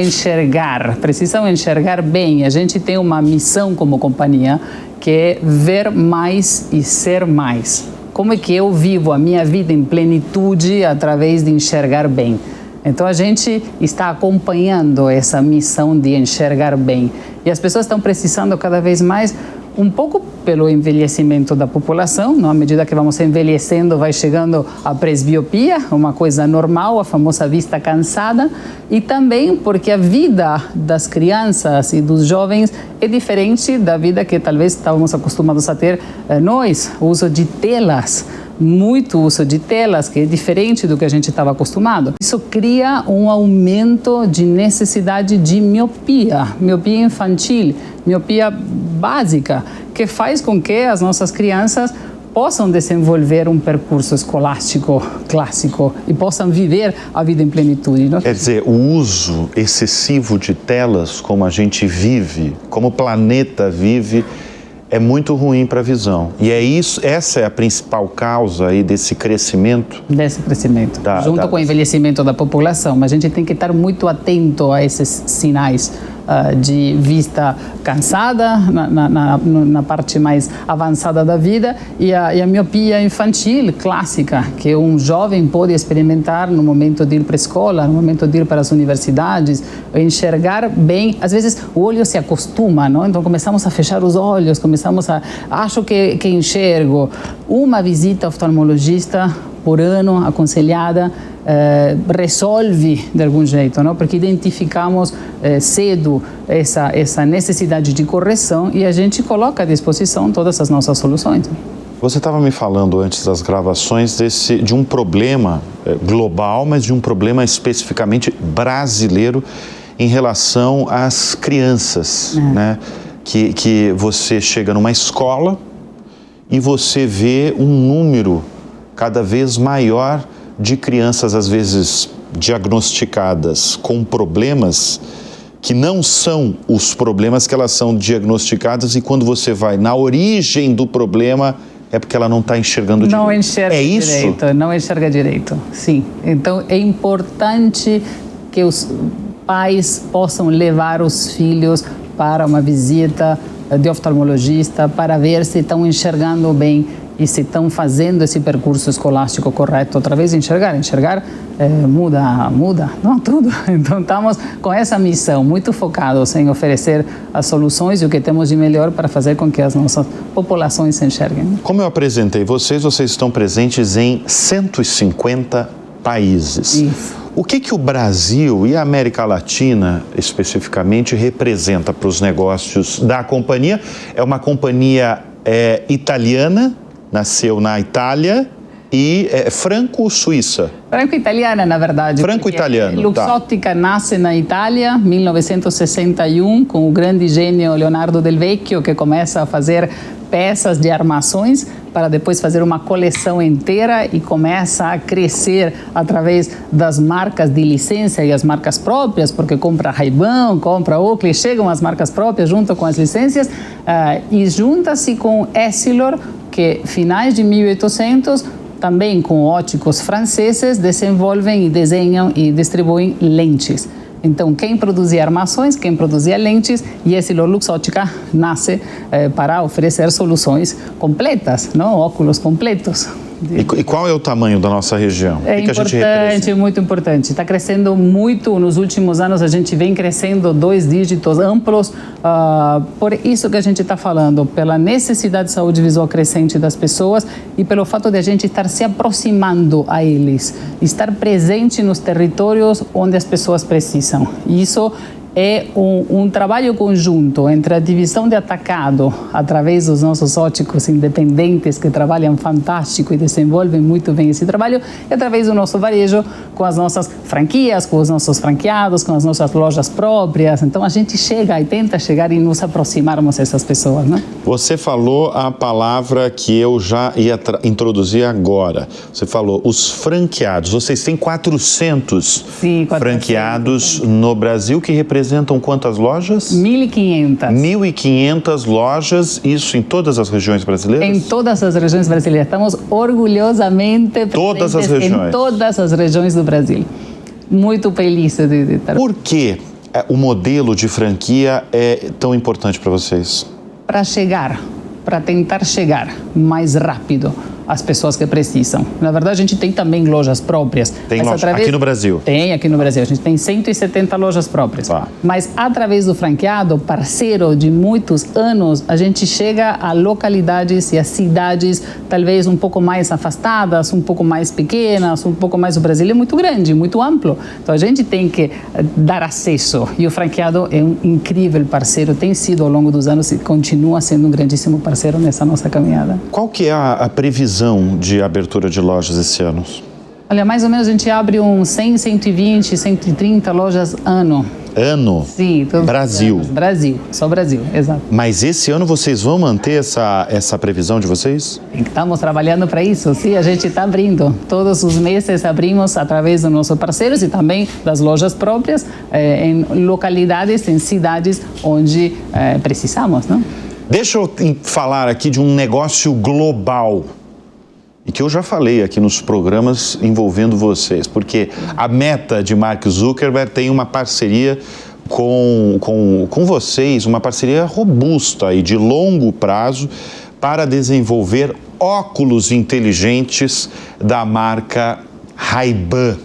enxergar bem. A gente tem uma missão como companhia que é ver mais e ser mais. Como é que eu vivo a minha vida em plenitude através de enxergar bem? Então a gente está acompanhando essa missão de enxergar bem. E as pessoas estão precisando cada vez mais um pouco pelo envelhecimento da população, não? À medida que vamos envelhecendo, vai chegando a presbiopia, uma coisa normal, a famosa vista cansada, e também porque a vida das crianças e dos jovens é diferente da vida que talvez estávamos acostumados a ter nós, o uso de telas, muito uso de telas, que é diferente do que a gente estava acostumado. Isso cria um aumento de necessidade de miopia infantil, miopia básica, que faz com que as nossas crianças possam desenvolver um percurso escolástico clássico e possam viver a vida em plenitude. Não? Quer dizer, o uso excessivo de telas, como a gente vive, como o planeta vive, é muito ruim para a visão. E essa é a principal causa aí desse crescimento? Desse crescimento, junto com o envelhecimento da população. Mas a gente tem que estar muito atento a esses sinais de vista cansada, na parte mais avançada da vida, e a miopia infantil clássica, que um jovem pode experimentar no momento de ir para a escola, no momento de ir para as universidades, enxergar bem. Às vezes o olho se acostuma, não? Então começamos a fechar os olhos, acho que enxergo. Uma visita ao oftalmologista por ano, aconselhada, resolve de algum jeito, não? Porque identificamos cedo essa necessidade de correção e a gente coloca à disposição todas as nossas soluções. Você estava me falando antes das gravações de um problema global, mas de um problema especificamente brasileiro em relação às crianças, né? Que você chega numa escola e você vê um número cada vez maior de crianças, às vezes diagnosticadas com problemas que não são os problemas que elas são diagnosticadas, e quando você vai na origem do problema, é porque ela não está enxergando direito. Não enxerga direito, não enxerga direito, sim. Então é importante que os pais possam levar os filhos para uma visita de oftalmologista para ver se estão enxergando bem e se estão fazendo esse percurso escolástico correto. Outra vez, enxergar muda, não tudo. Então estamos com essa missão, muito focados em oferecer as soluções e o que temos de melhor para fazer com que as nossas populações se enxerguem. Como eu apresentei vocês estão presentes em 150 países. Isso. O que o Brasil e a América Latina, especificamente, representa para os negócios da companhia? É uma companhia italiana, nasceu na Itália, e franco-suíça. Franco-italiana, na verdade. Franco-italiano, Luxottica nasce na Itália, 1961, com o grande gênio Leonardo Del Vecchio, que começa a fazer peças de armações para depois fazer uma coleção inteira e começa a crescer através das marcas de licença e as marcas próprias, porque compra Ray-Ban, compra Oakley, chegam as marcas próprias junto com as licenças e junta-se com Essilor, que finais de 1800, também com óticos franceses, desenvolvem e desenham e distribuem lentes. Então, quem produzia armações, quem produzia lentes, e Essilor Luxottica nasce para oferecer soluções completas, não? Óculos completos. E qual é o tamanho da nossa região? É importante, muito importante. Está crescendo muito. Nos últimos anos, a gente vem crescendo 2 dígitos amplos. Por isso que a gente está falando, pela necessidade de saúde visual crescente das pessoas e pelo fato de a gente estar se aproximando a eles, estar presente nos territórios onde as pessoas precisam. E isso é um trabalho conjunto entre a divisão de atacado, através dos nossos óticos independentes, que trabalham fantástico e desenvolvem muito bem esse trabalho, e através do nosso varejo, com as nossas franquias, com os nossos franqueados, com as nossas lojas próprias. Então a gente chega e tenta chegar e nos aproximarmos dessas pessoas, né? Você falou a palavra que eu já ia introduzir agora. Você falou os franqueados. Vocês têm 400 franqueados no Brasil, que representam quantas lojas? 1.500. 1.500 lojas, isso em todas as regiões brasileiras? Em todas as regiões brasileiras. Estamos orgulhosamente todas as regiões. Em todas as regiões do Brasil. Muito felizes de estar. Por que o modelo de franquia é tão importante para vocês? Para tentar chegar mais rápido as pessoas que precisam. Na verdade, a gente tem também lojas próprias. Tem loja aqui no Brasil? Tem, aqui no Brasil. A gente tem 170 lojas próprias. Mas através do franqueado, parceiro de muitos anos, a gente chega a localidades e a cidades talvez um pouco mais afastadas, um pouco mais pequenas, um pouco mais... O Brasil é muito grande, muito amplo. Então a gente tem que dar acesso. E o franqueado é um incrível parceiro, tem sido ao longo dos anos e continua sendo um grandíssimo parceiro nessa nossa caminhada. Qual que é a previsão de abertura de lojas esse ano? Olha, mais ou menos a gente abre uns 100, 120, 130 lojas ano. Ano? Sim. Brasil? Brasil, só Brasil, exato. Mas esse ano vocês vão manter essa previsão de vocês? Estamos trabalhando para isso, sim, a gente está abrindo. Todos os meses abrimos através dos nossos parceiros e também das lojas próprias em localidades, em cidades onde precisamos, não? Deixa eu falar aqui de um negócio global e que eu já falei aqui nos programas envolvendo vocês, porque a Meta de Mark Zuckerberg tem uma parceria com vocês, uma parceria robusta e de longo prazo para desenvolver óculos inteligentes da marca Ray-Ban.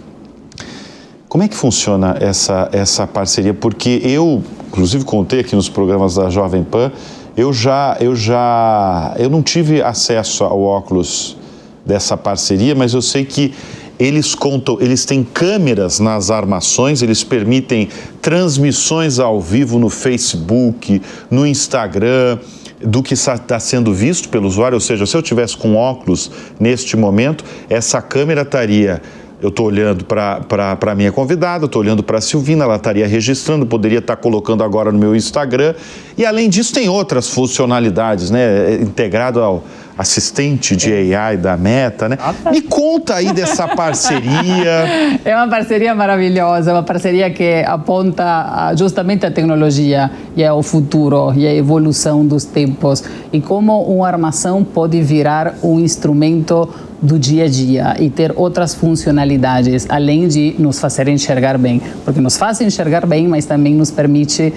Como é que funciona essa parceria? Porque eu, inclusive, contei aqui nos programas da Jovem Pan, eu não tive acesso ao óculos dessa parceria, mas eu sei que eles têm câmeras nas armações, eles permitem transmissões ao vivo no Facebook, no Instagram, do que está sendo visto pelo usuário. Ou seja, se eu tivesse com óculos neste momento, essa câmera estaria... Eu estou olhando para a minha convidada, estou olhando para a Silvina, ela estaria registrando, poderia estar colocando agora no meu Instagram. E, além disso, tem outras funcionalidades, né? Integrado ao assistente de AI da Meta, né? Me conta aí dessa parceria. É uma parceria maravilhosa, uma parceria que aponta justamente a tecnologia e ao futuro e a evolução dos tempos e como uma armação pode virar um instrumento do dia a dia e ter outras funcionalidades, além de nos fazer enxergar bem, porque nos faz enxergar bem, mas também nos permite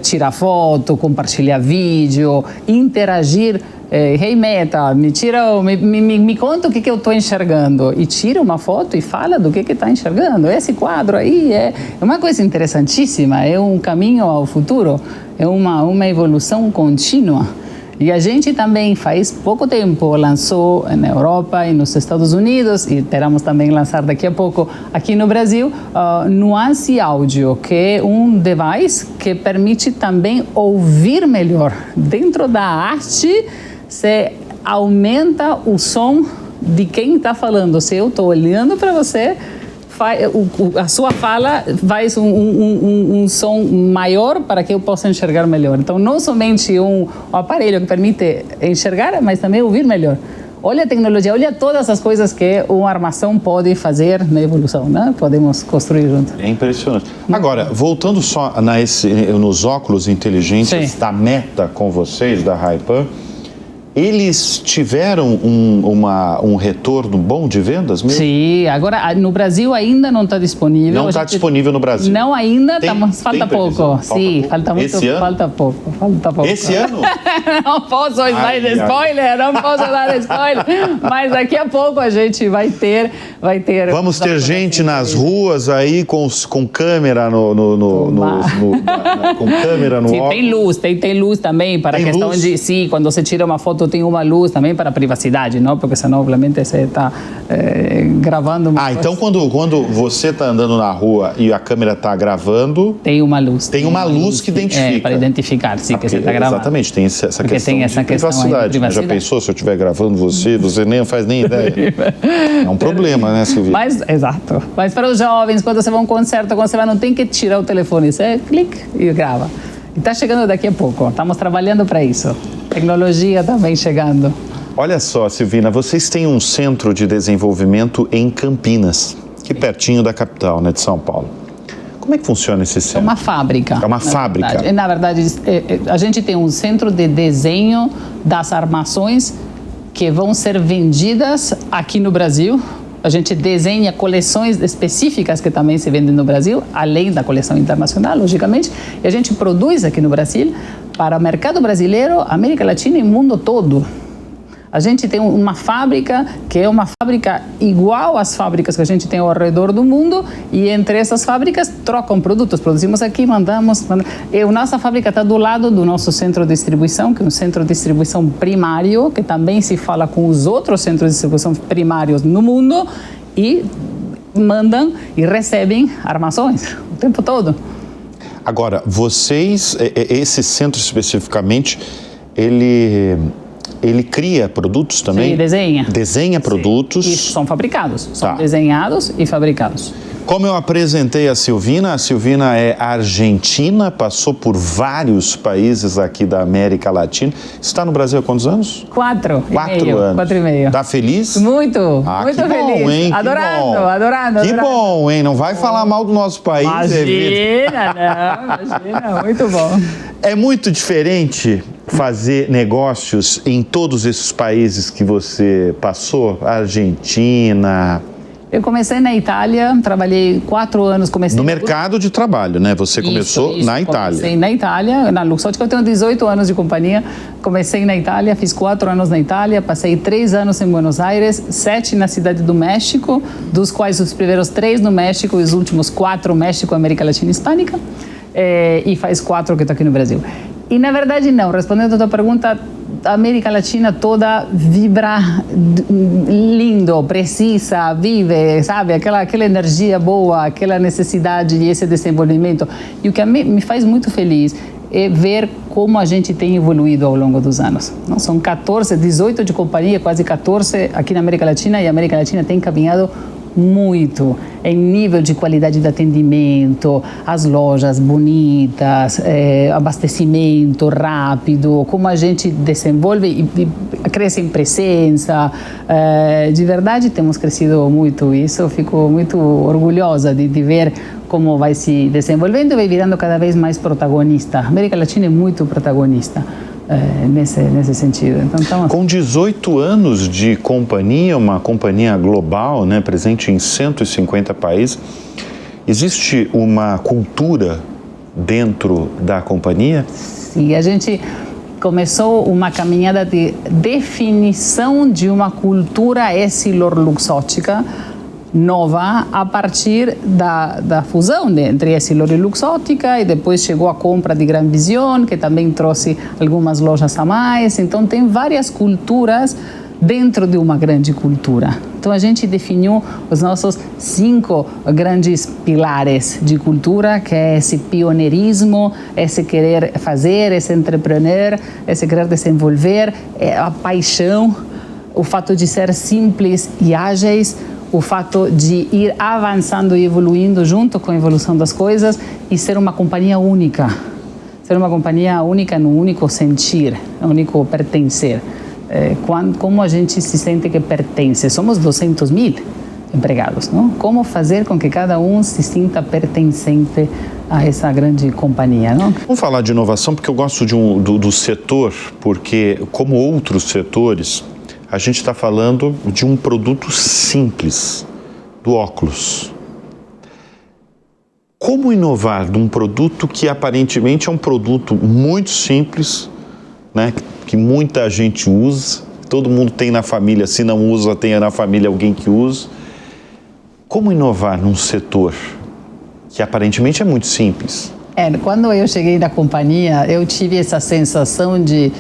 tirar foto, compartilhar vídeo, interagir. Hey Meta, me conta o que eu estou enxergando e tira uma foto e fala do que está enxergando. Esse quadro aí é uma coisa interessantíssima, é um caminho ao futuro, é uma evolução contínua. E a gente também, faz pouco tempo, lançou na Europa e nos Estados Unidos, e esperamos também lançar daqui a pouco aqui no Brasil, Nuance Áudio, que é um device que permite também ouvir melhor. Dentro da arte, você aumenta o som de quem está falando. Se eu estou olhando para você, a sua fala faz um som maior para que eu possa enxergar melhor. Então, não somente um aparelho que permite enxergar, mas também ouvir melhor. Olha a tecnologia, olha todas as coisas que uma armação pode fazer na evolução, né? Podemos construir juntos. É impressionante. Agora, voltando só nos óculos inteligentes da Meta com vocês, da Ray-Ban, eles tiveram um retorno bom de vendas mesmo? Sim, agora no Brasil ainda não está disponível. Não está disponível no Brasil? Não ainda, falta pouco. Sim, falta muito, Esse ano? Falta pouco. Esse ano? Não posso dar spoiler, não posso dar spoiler, mas daqui a pouco a gente vai ter. Vamos ter gente nas ruas aí com câmera com câmera no Sim, óculos. Tem luz também para a questão de, sim, quando você tira uma foto tem uma luz também para a privacidade, não? Porque senão, obviamente, você está gravando uma coisa. Então quando você está andando na rua e a câmera está gravando... Tem uma luz. Tem uma luz que identifica. Para identificar, sim, que você está gravando. Exatamente, tem essa questão de privacidade. Já pensou se eu estiver gravando você nem faz nem ideia? É um problema, né, Silvia? Exato. Mas para os jovens, quando você vai a um concerto, quando você vai, não tem que tirar o telefone, você clica e grava. E está chegando daqui a pouco, estamos trabalhando para isso. Tecnologia também chegando. Olha só, Silvina, vocês têm um centro de desenvolvimento em Campinas, que é pertinho da capital, né, de São Paulo. Como é que funciona esse centro? É uma fábrica. É uma fábrica? Na verdade, a gente tem um centro de desenho das armações que vão ser vendidas aqui no Brasil. A gente desenha coleções específicas que também se vendem no Brasil, além da coleção internacional, logicamente. E a gente produz aqui no Brasil para o mercado brasileiro, América Latina e o mundo todo. A gente tem uma fábrica que é uma fábrica igual às fábricas que a gente tem ao redor do mundo, e entre essas fábricas trocam produtos. Produzimos aqui, mandamos. E a nossa fábrica está do lado do nosso centro de distribuição, que é um centro de distribuição primário, que também se fala com os outros centros de distribuição primários no mundo, e mandam e recebem armações o tempo todo. Agora, vocês, esse centro especificamente, ele cria produtos também? Sim, desenha. Desenha produtos? E são fabricados. São Tá. desenhados e fabricados. Como eu apresentei a Silvina é argentina, passou por vários países aqui da América Latina. Está no Brasil há quantos anos? 4 anos. 4 e meio. Tá feliz? Muito, que muito feliz. bom, hein? Adorando. Que bom, hein? Não vai falar mal do nosso país. Imagina, muito bom. É muito diferente fazer negócios em todos esses países que você passou? Argentina... Eu comecei na Itália, trabalhei 4 anos. No mercado de trabalho, né? Você começou na Itália. Comecei na Itália, na Luxottica. Eu tenho 18 anos de companhia. Comecei na Itália, fiz 4 anos na Itália, passei 3 anos em Buenos Aires, 7 na Cidade do México, dos quais os primeiros 3 no México e os últimos 4 no México, América Latina e Hispânica. E faz 4 que estou aqui no Brasil. E na verdade não, respondendo a tua pergunta, a América Latina toda vibra lindo, precisa, vive, sabe? Aquela energia boa, aquela necessidade de esse desenvolvimento. E o que me faz muito feliz é ver como a gente tem evoluído ao longo dos anos. Não? São 18 de companhia, quase 14 aqui na América Latina, e a América Latina tem caminhado muito em nível de qualidade de atendimento, as lojas bonitas, abastecimento rápido, como a gente desenvolve e cresce em presença. De verdade, temos crescido muito isso. Eu fico muito orgulhosa de ver como vai se desenvolvendo e vai virando cada vez mais protagonista. A América Latina é muito protagonista. Nesse sentido. Então, com 18 anos de companhia, uma companhia global, né, presente em 150 países, existe uma cultura dentro da companhia? Sim, a gente começou uma caminhada de definição de uma cultura Essilor-Luxottica nova a partir da fusão entre Essilor e Luxottica, e depois chegou a compra de Gran Vision, que também trouxe algumas lojas a mais. Então tem várias culturas dentro de uma grande cultura. Então a gente definiu os nossos 5 grandes pilares de cultura, que é esse pioneirismo, esse querer fazer, esse entrepreneur, esse querer desenvolver, a paixão, o fato de ser simples e ágeis, o fato de ir avançando e evoluindo junto com a evolução das coisas, e ser uma companhia única. Ser uma companhia única no único sentir, no único pertencer. Como a gente se sente que pertence? Somos 200 mil empregados, não? Como fazer com que cada um se sinta pertencente a essa grande companhia, não? Vamos falar de inovação, porque eu gosto do setor, porque como outros setores, a gente está falando de um produto simples, do óculos. Como inovar de um produto que aparentemente é um produto muito simples, né, que muita gente usa, todo mundo tem na família, se não usa, tem na família alguém que usa. Como inovar num setor que aparentemente é muito simples? Quando eu cheguei na companhia, eu tive essa sensação de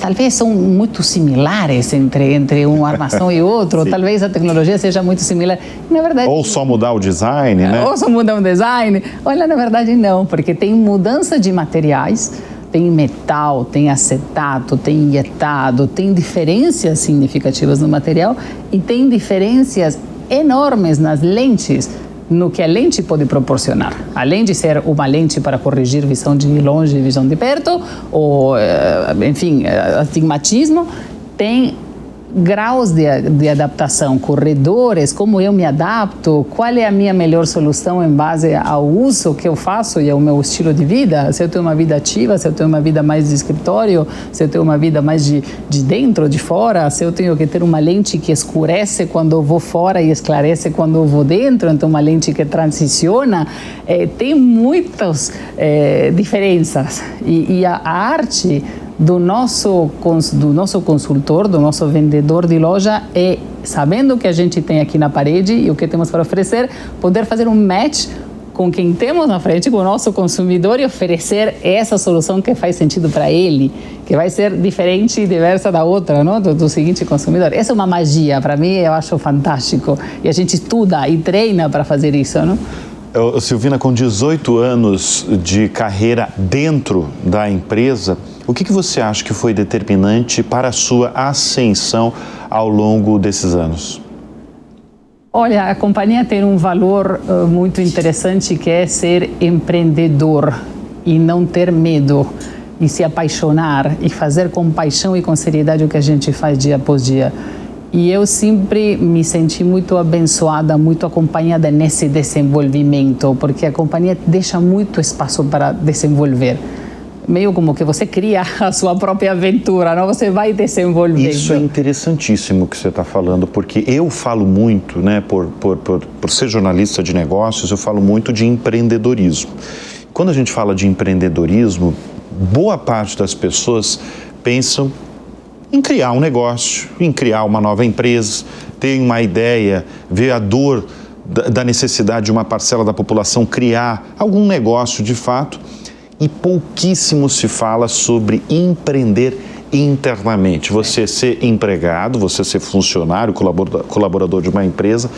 talvez são muito similares entre uma armação e outra, talvez a tecnologia seja muito similar. Na verdade, ou só mudar o design, né? Ou só mudar o design. Olha, na verdade não, porque tem mudança de materiais, tem metal, tem acetato, tem injetado, tem diferenças significativas no material e tem diferenças enormes nas lentes, no que a lente pode proporcionar. Além de ser uma lente para corrigir visão de longe e visão de perto, ou, enfim, astigmatismo, tem graus de adaptação, corredores, como eu me adapto, qual é a minha melhor solução em base ao uso que eu faço e ao meu estilo de vida. Se eu tenho uma vida ativa, se eu tenho uma vida mais de escritório, se eu tenho uma vida mais de dentro, de fora, se eu tenho que ter uma lente que escurece quando eu vou fora e esclarece quando eu vou dentro, então uma lente que transiciona, tem muitas diferenças. E a arte do nosso consultor, do nosso vendedor de loja é, sabendo o que a gente tem aqui na parede e o que temos para oferecer, poder fazer um match com quem temos na frente, com o nosso consumidor e oferecer essa solução que faz sentido para ele, que vai ser diferente e diversa da outra, não? Do seguinte consumidor. Essa é uma magia, para mim eu acho fantástico. E a gente estuda e treina para fazer isso, não? Silvina, com 18 anos de carreira dentro da empresa, o que você acha que foi determinante para a sua ascensão ao longo desses anos? Olha, a companhia tem um valor muito interessante que é ser empreendedor e não ter medo e se apaixonar e fazer com paixão e com seriedade o que a gente faz dia após dia. E eu sempre me senti muito abençoada, muito acompanhada nesse desenvolvimento, porque a companhia deixa muito espaço para desenvolver. Meio como que você cria a sua própria aventura, não? Você vai desenvolvendo. Isso é interessantíssimo que você está falando, porque eu falo muito, né, por ser jornalista de negócios, eu falo muito de empreendedorismo. Quando a gente fala de empreendedorismo, boa parte das pessoas pensam em criar um negócio, em criar uma nova empresa, ter uma ideia, ver a dor da necessidade de uma parcela da população criar algum negócio de fato, e pouquíssimo se fala sobre empreender internamente. Você ser empregado, você ser funcionário, colaborador de uma empresa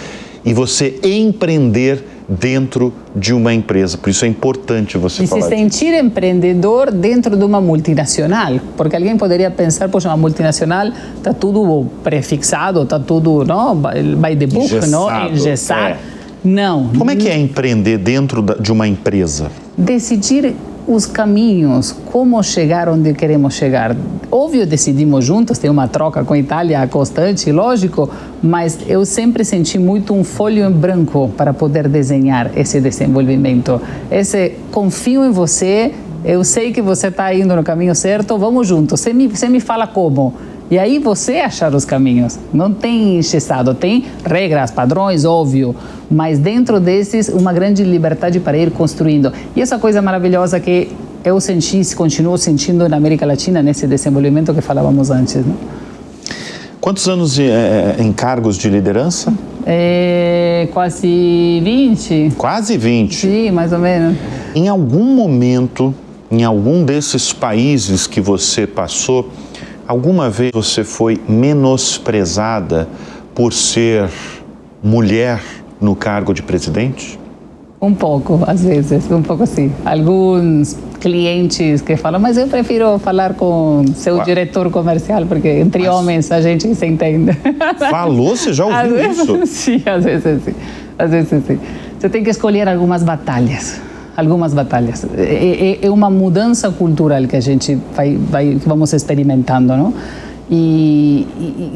e você empreender dentro de uma empresa. Por isso é importante você falar disso. E se sentir empreendedor dentro de uma multinacional, porque alguém poderia pensar, poxa, uma multinacional está tudo prefixado, está tudo, não, by the book, engessado. É. Não. Como é que é empreender dentro de uma empresa? Decidir os caminhos, como chegar onde queremos chegar. Óbvio, decidimos juntos, tem uma troca com a Itália constante, lógico, mas eu sempre senti muito um folho em branco para poder desenhar esse desenvolvimento. Confio em você, eu sei que você está indo no caminho certo, vamos juntos, você me fala como. E aí você achar os caminhos. Não tem engessado, tem regras, padrões, óbvio, mas dentro desses uma grande liberdade para ir construindo. E essa coisa maravilhosa que eu continuo sentindo na América Latina nesse desenvolvimento que falávamos antes, né? Quantos anos em cargos de liderança? Quase 20. Quase 20? Sim, mais ou menos. Em algum momento, em algum desses países que você passou, alguma vez você foi menosprezada por ser mulher no cargo de presidente? Um pouco, às vezes, um pouco sim. Alguns clientes que falam, mas eu prefiro falar com seu diretor comercial, porque entre homens a gente se entende. Falou? Você já ouviu isso? Sim, às vezes sim. Às vezes sim. Você tem que escolher algumas batalhas. É uma mudança cultural que a gente vamos experimentando, não? E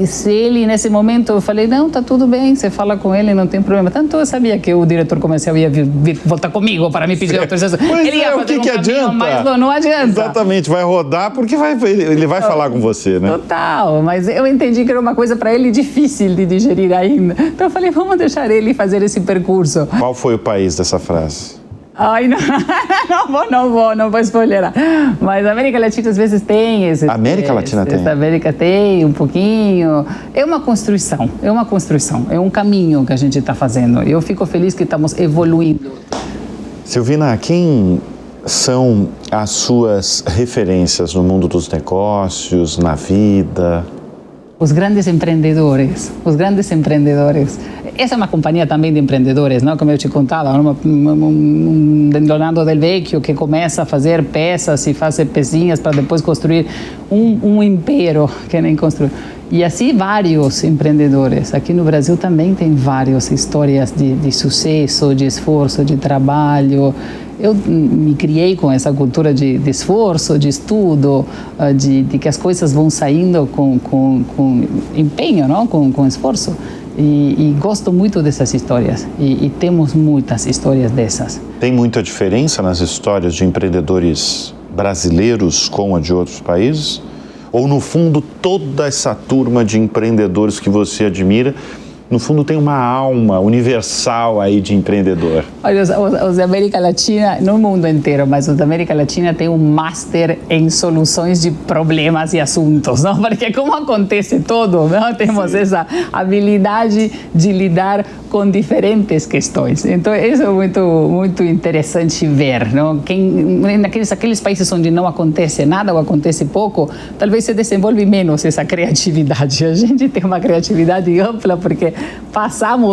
se ele, nesse momento, eu falei, não, tá tudo bem, você fala com ele, não tem problema. Tanto eu sabia que o diretor comercial ia vir voltar comigo para me pedir autorização. Pois ele ia fazer o que adianta? Mas não adianta. Exatamente, vai rodar porque ele vai falar com você, né? Total, mas eu entendi que era uma coisa para ele difícil de digerir ainda. Então eu falei, vamos deixar ele fazer esse percurso. Qual foi o país dessa frase? Ai, não vou spoilerar. Mas a América Latina às vezes tem esse. A América Latina tem? A América tem um pouquinho. É uma construção, é um caminho que a gente está fazendo. Eu fico feliz que estamos evoluindo. Silvina, quem são as suas referências no mundo dos negócios, na vida? Os grandes empreendedores. Essa é uma companhia também de empreendedores, não? Como eu te contava, um Leonardo Del Vecchio que começa a fazer peças e faz pecinhas para depois construir um império que nem construiu. E assim vários empreendedores. Aqui no Brasil também tem várias histórias de sucesso, de esforço, de trabalho. Eu me criei com essa cultura de esforço, de estudo, de que as coisas vão saindo com empenho, não? Com esforço. E gosto muito dessas histórias. E temos muitas histórias dessas. Tem muita diferença nas histórias de empreendedores brasileiros com a de outros países? Ou, no fundo, toda essa turma de empreendedores que você admira no fundo, tem uma alma universal aí de empreendedor. Olha, os da América Latina, no mundo inteiro, mas os da América Latina têm um master em soluções de problemas e assuntos, não? Porque como acontece tudo, não? Temos essa habilidade de lidar com diferentes questões. Então, isso é muito interessante ver, não? Naqueles países onde não acontece nada ou acontece pouco, talvez se desenvolve menos essa criatividade. A gente tem uma criatividade ampla porque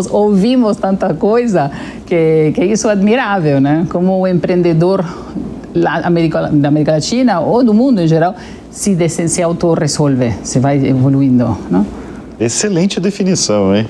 ouvimos tanta coisa que isso é admirável, né? Como o empreendedor da América Latina ou do mundo em geral se autorresolve, se vai evoluindo, não? Excelente definição, hein?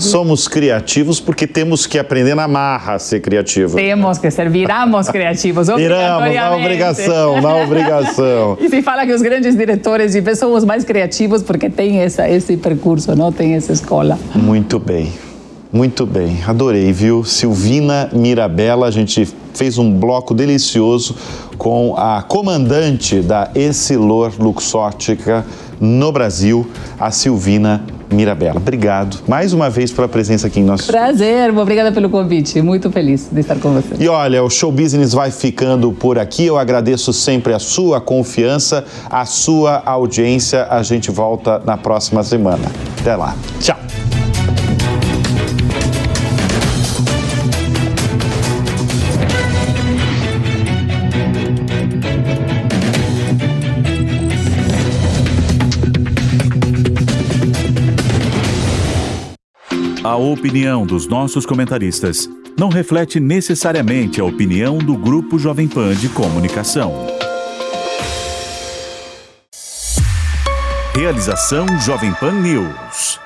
Somos criativos porque temos que aprender na marra a ser criativo. Temos que ser, viramos criativos, Viramos, na obrigação. E se fala que os grandes diretores de vez são os mais criativos porque tem esse percurso, não tem essa escola. Muito bem, adorei, viu? Silvina Mirabella, a gente fez um bloco delicioso com a comandante da Essilor Luxótica no Brasil, a Silvina Mirabella. Obrigado mais uma vez pela presença aqui em nosso Prazer, obrigada pelo convite, muito feliz de estar com você. E olha, o Show Business vai ficando por aqui, eu agradeço sempre a sua confiança, a sua audiência, a gente volta na próxima semana. Até lá, tchau! A opinião dos nossos comentaristas não reflete necessariamente a opinião do Grupo Jovem Pan de Comunicação. Realização Jovem Pan News.